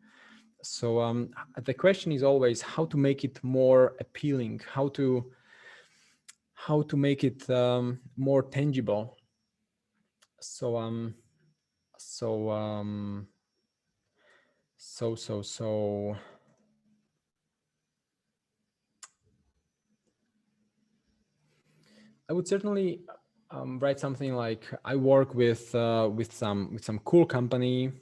So the question is always how to make it more appealing, how to make it more tangible. So so um so I would certainly write something like, I work with some cool company.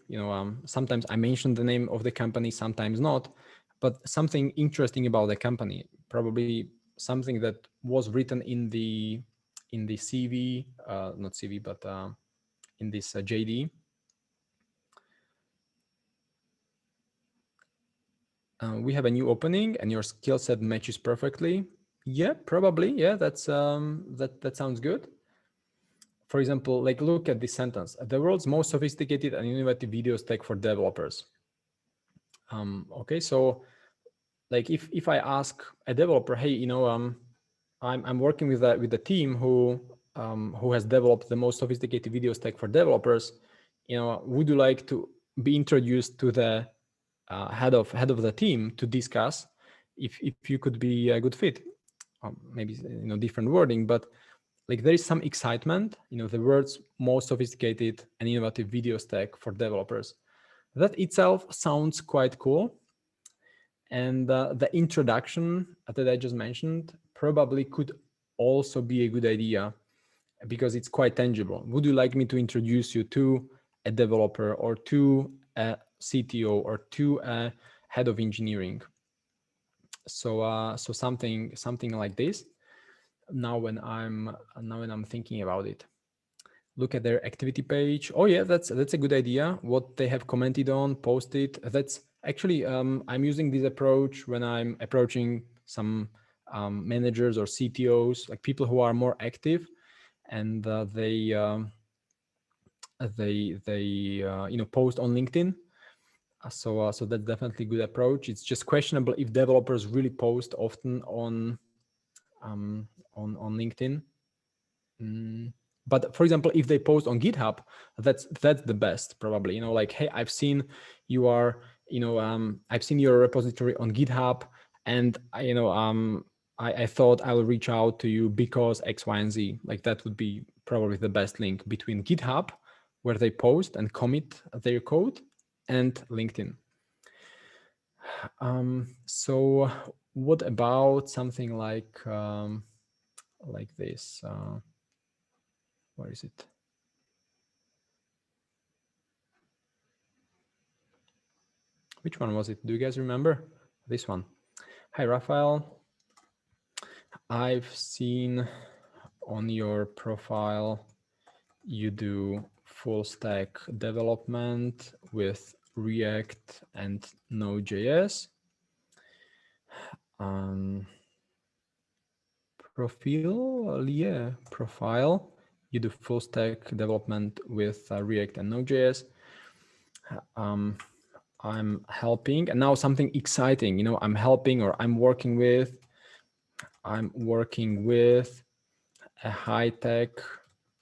Sometimes I mention the name of the company, sometimes not, but something interesting about the company. Probably something that was written in the CV, not CV, but in this JD. We have a new opening, and your skill set matches perfectly. Yeah, probably. Yeah, that sounds good. For example, like look at this sentence: the world's most sophisticated and innovative video stack for developers. Okay, so like if I ask a developer, hey, I'm working with a team who has developed the most sophisticated video stack for developers. Would you like to be introduced to the head of the team to discuss if you could be a good fit? Maybe different wording, but like there is some excitement. The world's most sophisticated and innovative video stack for developers. That itself sounds quite cool. And the introduction that I just mentioned probably could also be a good idea, because it's quite tangible. Would you like me to introduce you to a developer, or to a CTO, or to a head of engineering? So something like this. Now when I'm thinking about it, look at their activity page. Oh yeah, that's a good idea. What they have commented on, posted. That's actually I'm using this approach when I'm approaching some managers or CTOs, like people who are more active, and they post on LinkedIn. So that's definitely a good approach. It's just questionable if developers really post often on LinkedIn. But for example, if they post on GitHub, that's the best probably. Like, hey, I've seen you are, I've seen your repository on GitHub, and I thought I'll reach out to you because X, Y, and Z. Like that would be probably the best link between GitHub, where they post and commit their code, and LinkedIn. So what about something like this? Where is it? Which one was it? Do you guys remember? This one. Hi, Rafael. I've seen on your profile you do full stack development with React and Node.js. profile. You do full stack development with React and Node.js. I'm helping, and now something exciting, you know, I'm helping or I'm working with a high-tech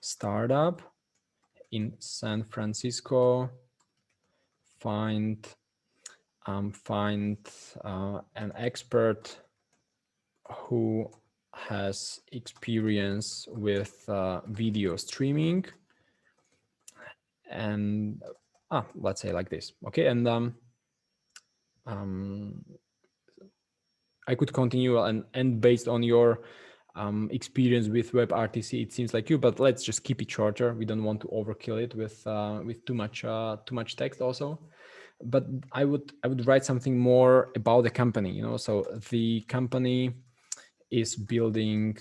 startup in San Francisco. Find an expert who has experience with video streaming, and let's say like this, okay? And I could continue, and based on your experience with WebRTC, it seems like you, but let's just keep it shorter. We don't want to overkill it with too much text also. But I would write something more about the company, you know. So the company is building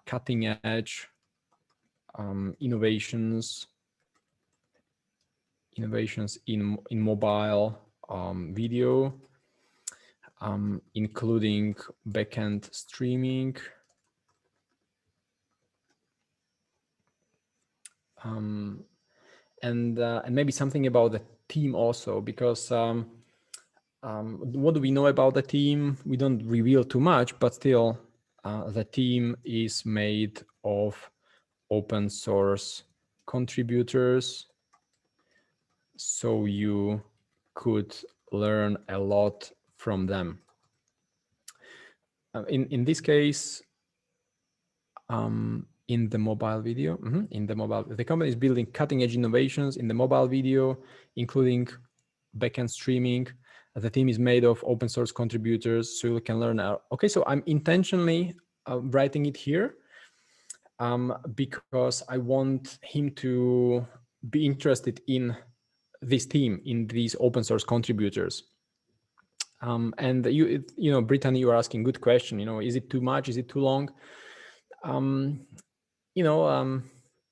cutting edge innovations in mobile video, including backend streaming, and maybe something about the team also, because what do we know about the team? We don't reveal too much, but still the team is made of open source contributors, so you could learn a lot from them. In this case, in the mobile video, the company is building cutting edge innovations in the mobile video, including backend streaming. The team is made of open source contributors, so you can learn. Okay, so I'm intentionally writing it here because I want him to be interested in this team, in these open source contributors. And you know, Brittany, you are asking good question. You know, is it too much? Is it too long? You know,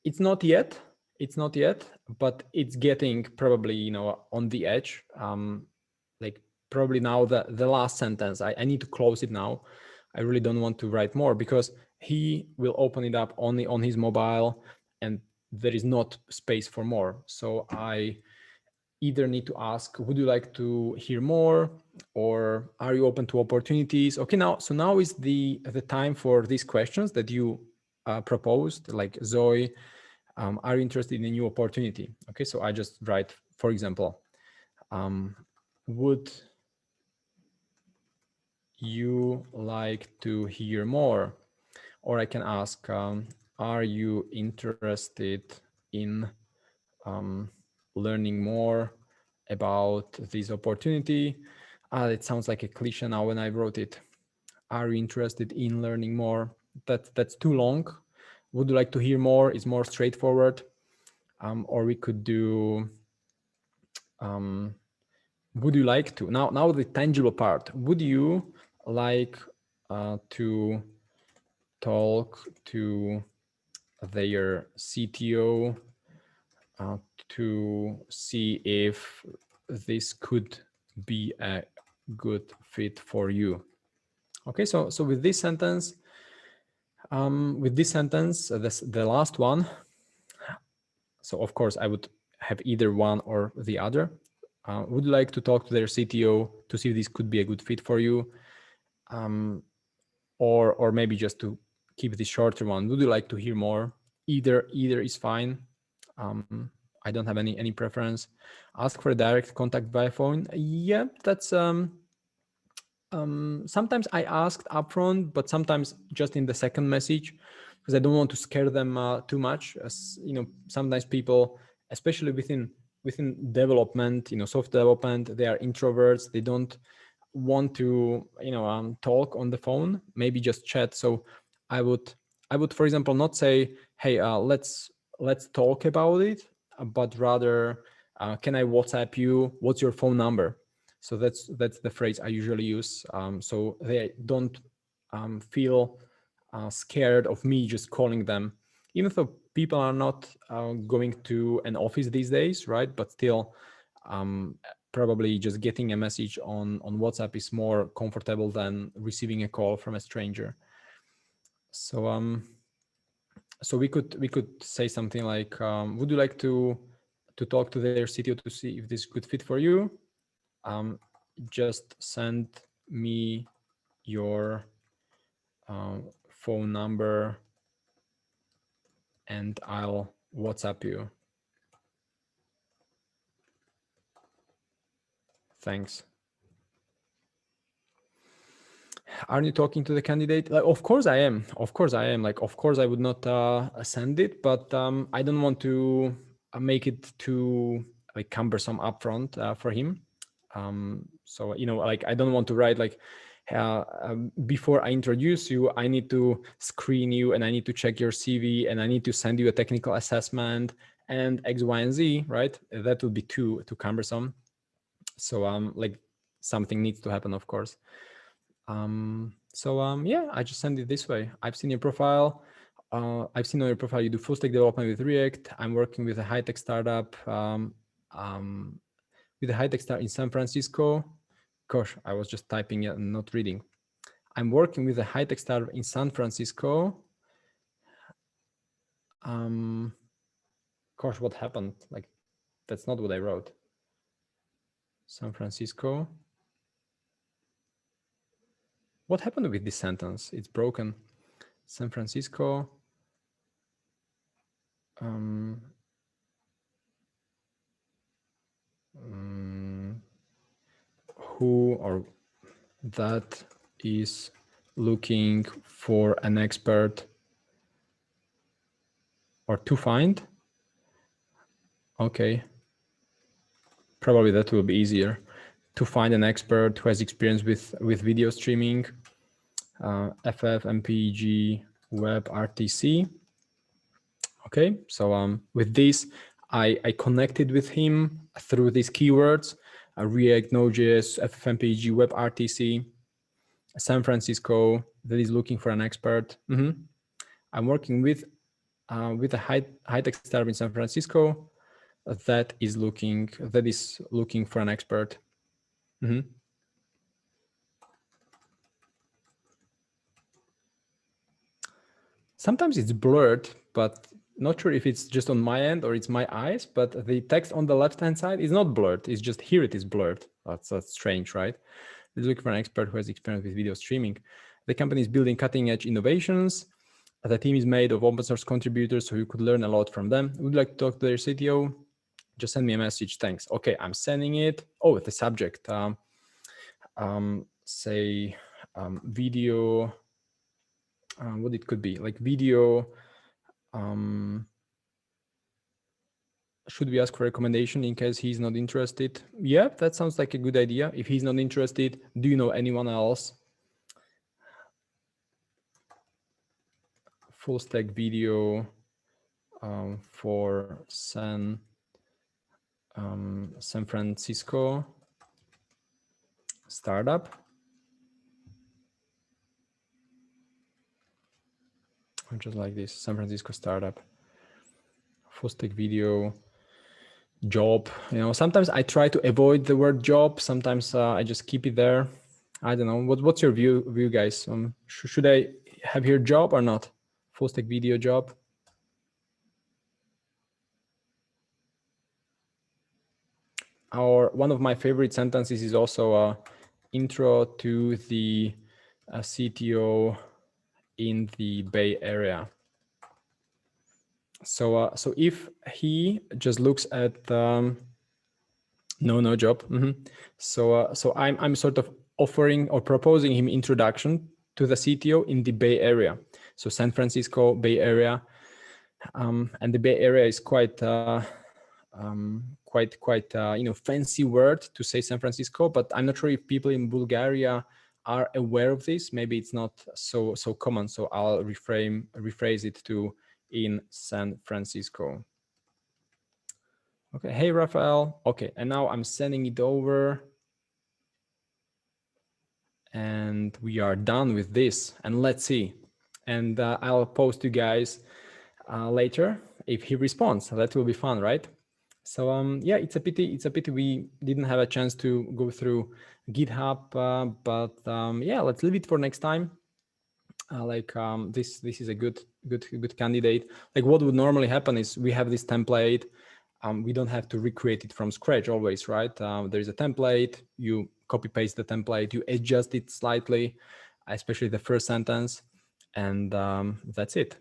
it's not yet. It's not yet, but it's getting probably, you know, on the edge. Like probably now the last sentence, I need to close it now. I really don't want to write more because he will open it up only on his mobile and there is not space for more. So I either need to ask, would you like to hear more, or are you open to opportunities? Okay, now is the time for these questions that you proposed, like Zoe, are you interested in a new opportunity? Okay, so I just write, for example, would you like to hear more? Or I can ask, are you interested in learning more about this opportunity? It sounds like a cliche now when I wrote it. Are you interested in learning more? That's too long. Would you like to hear more? Is more straightforward. Or we could do, would you like to? Now the tangible part. Would you like to talk to their CTO to see if this could be a good fit for you? Okay, so with this sentence, the last one. So of course I would have either one or the other. Would you like to talk to their CTO to see if this could be a good fit for you? Or maybe just to keep this shorter one, would you like to hear more? Either is fine. I don't have any preference. Ask for a direct contact by phone. Yeah, that's sometimes I asked upfront, but sometimes just in the second message, because I don't want to scare them too much. As you know, sometimes people, especially within development, you know, software development, they are introverts. They don't want to, you know, talk on the phone. Maybe just chat. So I would, for example, not say, hey, let's talk about it, but rather, can I WhatsApp you? What's your phone number? So that's the phrase I usually use. So they don't feel scared of me just calling them, even though people are not going to an office these days, right? But still, probably just getting a message on WhatsApp is more comfortable than receiving a call from a stranger. So so we could say something like, would you like to talk to their CTO to see if this could fit for you? Just send me your phone number and I'll WhatsApp you. Thanks. Aren't you talking to the candidate? Like, of course I am. Of course I am. Like, of course I would not send it, but I don't want to make it too like cumbersome upfront for him. So, you know, like I don't want to write like, before I introduce you, I need to screen you and I need to check your CV and I need to send you a technical assessment and X, Y, and Z, right? That would be too cumbersome. So like something needs to happen, of course. Yeah, I just send it this way. I've seen your profile. I've seen on your profile you do full stack development with React. I'm working with a high-tech startup with a high-tech startup in San Francisco. Gosh, I was just typing it and not reading. I'm working with a high-tech startup in San Francisco. Gosh, what happened? Like, that's not what I wrote. San Francisco. What happened with this sentence? It's broken. San Francisco. Who or that is looking for an expert or to find. Okay. Probably that will be easier to find an expert who has experience with video streaming, FF, MPEG, web, RTC. Okay, so with this, I connected with him through these keywords, React, Node.js, FFmpeg, web, RTC, San Francisco, that is looking for an expert. I'm working with a high-tech startup in San Francisco that is looking for an expert. Sometimes it's blurred, but not sure if it's just on my end or it's my eyes, but the text on the left-hand side is not blurred. It's just here it is blurred. That's strange, right? They're looking for an expert who has experience with video streaming. The company is building cutting-edge innovations. The team is made of open source contributors, so you could learn a lot from them. Would you like to talk to their CTO? Just send me a message. Thanks. Okay, I'm sending it. Oh, the subject. Say video. What it could be, like video. Should we ask for a recommendation in case he's not interested? Yeah, that sounds like a good idea. If he's not interested, do you know anyone else? Full stack video for San Francisco startup. Just like this, San Francisco startup. Full stack video job. You know, sometimes I try to avoid the word job. Sometimes I just keep it there. I don't know. What's your view, guys? Should I have here job or not? Full stack video job. One of my favorite sentences is also intro to the CTO in the Bay Area. So if he just looks at no job, so I'm sort of offering or proposing him introduction to the CTO in the Bay Area. So San Francisco Bay Area, and the Bay Area is quite fancy word to say San Francisco, but I'm not sure if people in Bulgaria are aware of this. Maybe it's not so common. So I'll rephrase it to in San Francisco. Okay, hey Rafael. Okay, and now I'm sending it over. And we are done with this. And let's see. And I'll post you guys later if he responds. That will be fun, right? So yeah, it's a pity. It's a pity we didn't have a chance to go through GitHub, but yeah, let's leave it for next time. This is a good candidate. Like what would normally happen is we have this template. We don't have to recreate it from scratch always, right? There is a template. You copy paste the template. You adjust it slightly, especially the first sentence, and that's it.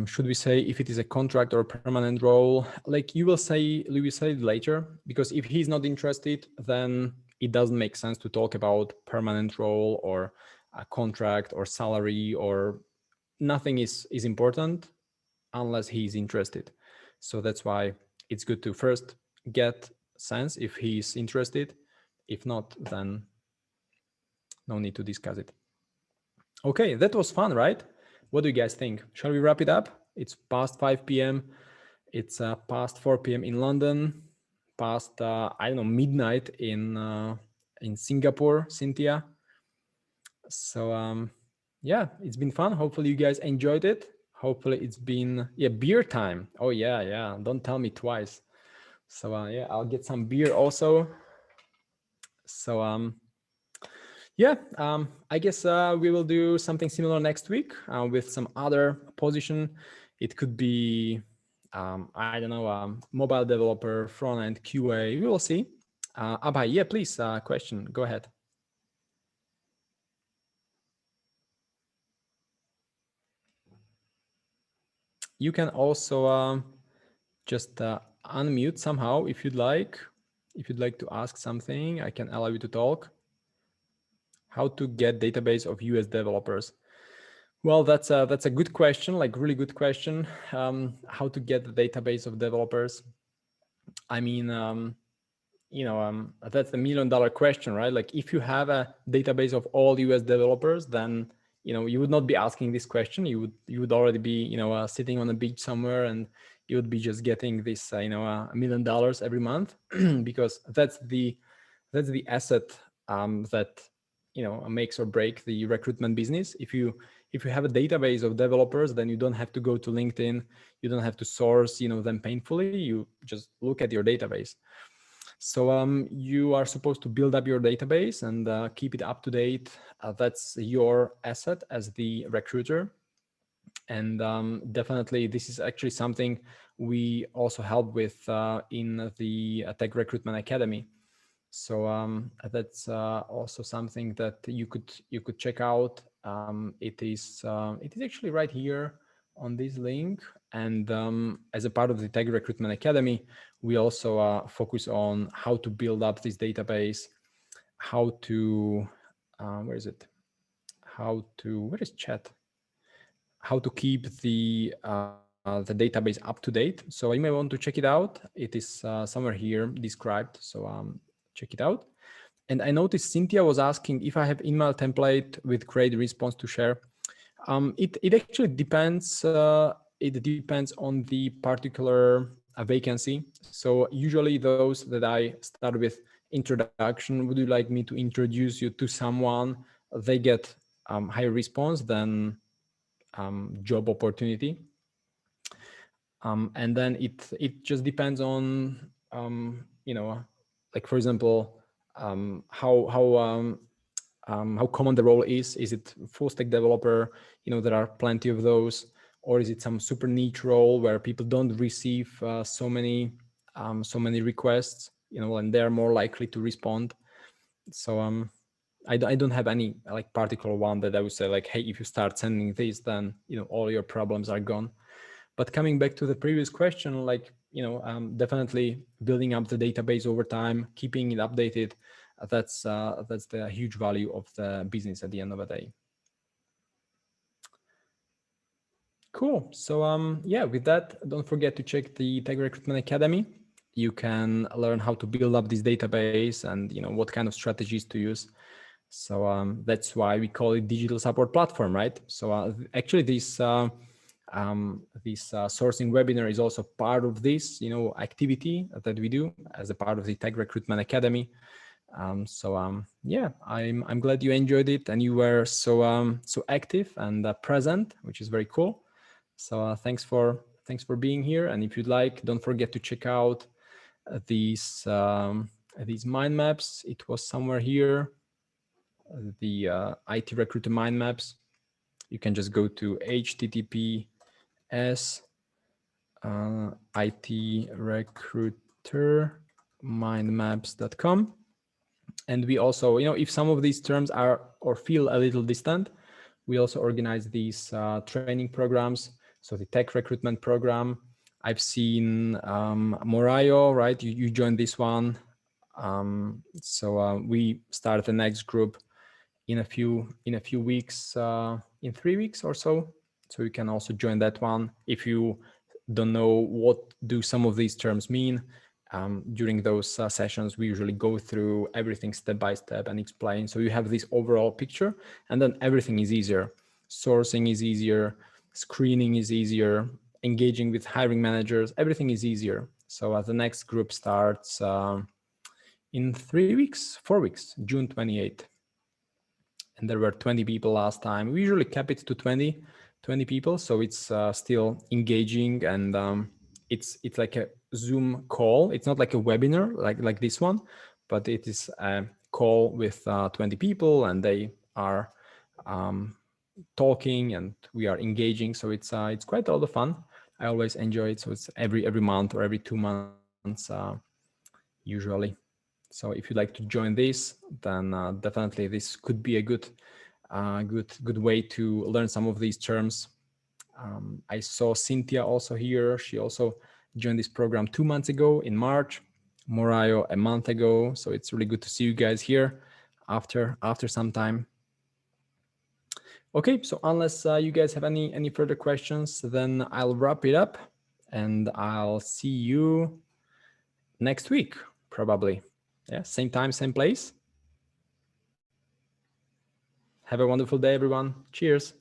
Should we say if it is a contract or a permanent role? Like you will say it later, because if he's not interested, then it doesn't make sense to talk about permanent role or a contract or salary, or nothing is important unless he's interested. So that's why it's good to first get sense if he's interested. If not, then no need to discuss it. Okay, that was fun, right? What do you guys think? Shall we wrap it up? It's past 5 p.m. It's past 4 p.m. in London, past I don't know, midnight in Singapore, Cynthia. So yeah, it's been fun. Hopefully you guys enjoyed it. Hopefully it's been beer time. Oh yeah. Don't tell me twice. So yeah, I'll get some beer also. So yeah, I guess we will do something similar next week with some other position. It could be, I don't know, mobile developer, front-end QA. We will see. Abhay, yeah, please, question. Go ahead. You can also just unmute somehow if you'd like. If you'd like to ask something, I can allow you to talk. How to get database of US developers? Well, that's a good question, like really good question. How to get the database of developers? I mean, that's the $1 million question, right? Like if you have a database of all US developers, then you would not be asking this question. You would already be sitting on a beach somewhere, and you would be just getting this $1 million every month because that's the asset that makes or break the recruitment business. If you have a database of developers, then you don't have to go to LinkedIn. You don't have to source them painfully. You just look at your database. So you are supposed to build up your database and keep it up to date. That's your asset as the recruiter. And definitely, this is actually something we also help with in the Tech Recruitment Academy. So that's also something that you could check out. It is actually right here on this link. And as a part of the Tech Recruitment Academy, we also focus on how to build up this database, how to where is it? Where is chat? How to keep the database up to date. So you may want to check it out. It is somewhere here described. So check it out. And I noticed Cynthia was asking if I have email template with great response to share. It actually depends. It depends on the particular vacancy. So usually those that I start with introduction, would you like me to introduce you to someone? They get higher response than job opportunity. And then it just depends on like for example how common the role is. Is it full stack developer? There are plenty of those. Or is it some super niche role where people don't receive so many requests, and they're more likely to respond. So I don't have any like particular one that I would say like, hey, if you start sending this, then all your problems are gone. But coming back to the previous question, like definitely building up the database over time, keeping it updated, that's the huge value of the business at the end of the day. Cool. So yeah, with that, don't forget to check the Tech Recruitment Academy. You can learn how to build up this database and what kind of strategies to use. So that's why we call it digital support platform, right? So actually this sourcing webinar is also part of this activity that we do as a part of the Tech Recruitment Academy. Yeah, I'm glad you enjoyed it and you were so active and present, which is very cool. So thanks for Thanks for being here. And if you'd like, don't forget to check out these mind maps. It was somewhere here, the IT Recruiter mind maps. You can just go to https itrecruitermindmaps.com. And we also, if some of these terms are or feel a little distant, we also organize these training programs. So the tech recruitment program, I've seen Morayo, right? You joined this one. So we started the next group in a few weeks, in 3 weeks or so. So you can also join that one if you don't know what do some of these terms mean. During those sessions, we usually go through everything step by step and explain. So you have this overall picture, and then everything is easier. Sourcing is easier, screening is easier, engaging with hiring managers, everything is easier. So the next group starts in 3 weeks, 4 weeks, June 28th. And there were 20 people last time. We usually cap it to 20 people. So it's still engaging, and it's like a Zoom call. It's not like a webinar like this one, but it is a call with 20 people, and they are talking and we are engaging. So it's quite a lot of fun. I always enjoy it. So it's every month or every 2 months usually. So if you'd like to join this, then definitely this could be a good way to learn some of these terms. I saw Cynthia also here. She also joined this program 2 months ago in March, Morayo a month ago. So it's really good to see you guys here after some time. Okay, so unless you guys have any further questions, then I'll wrap it up, and I'll see you next week, probably. Yeah, same time, same place. Have a wonderful day, everyone. Cheers.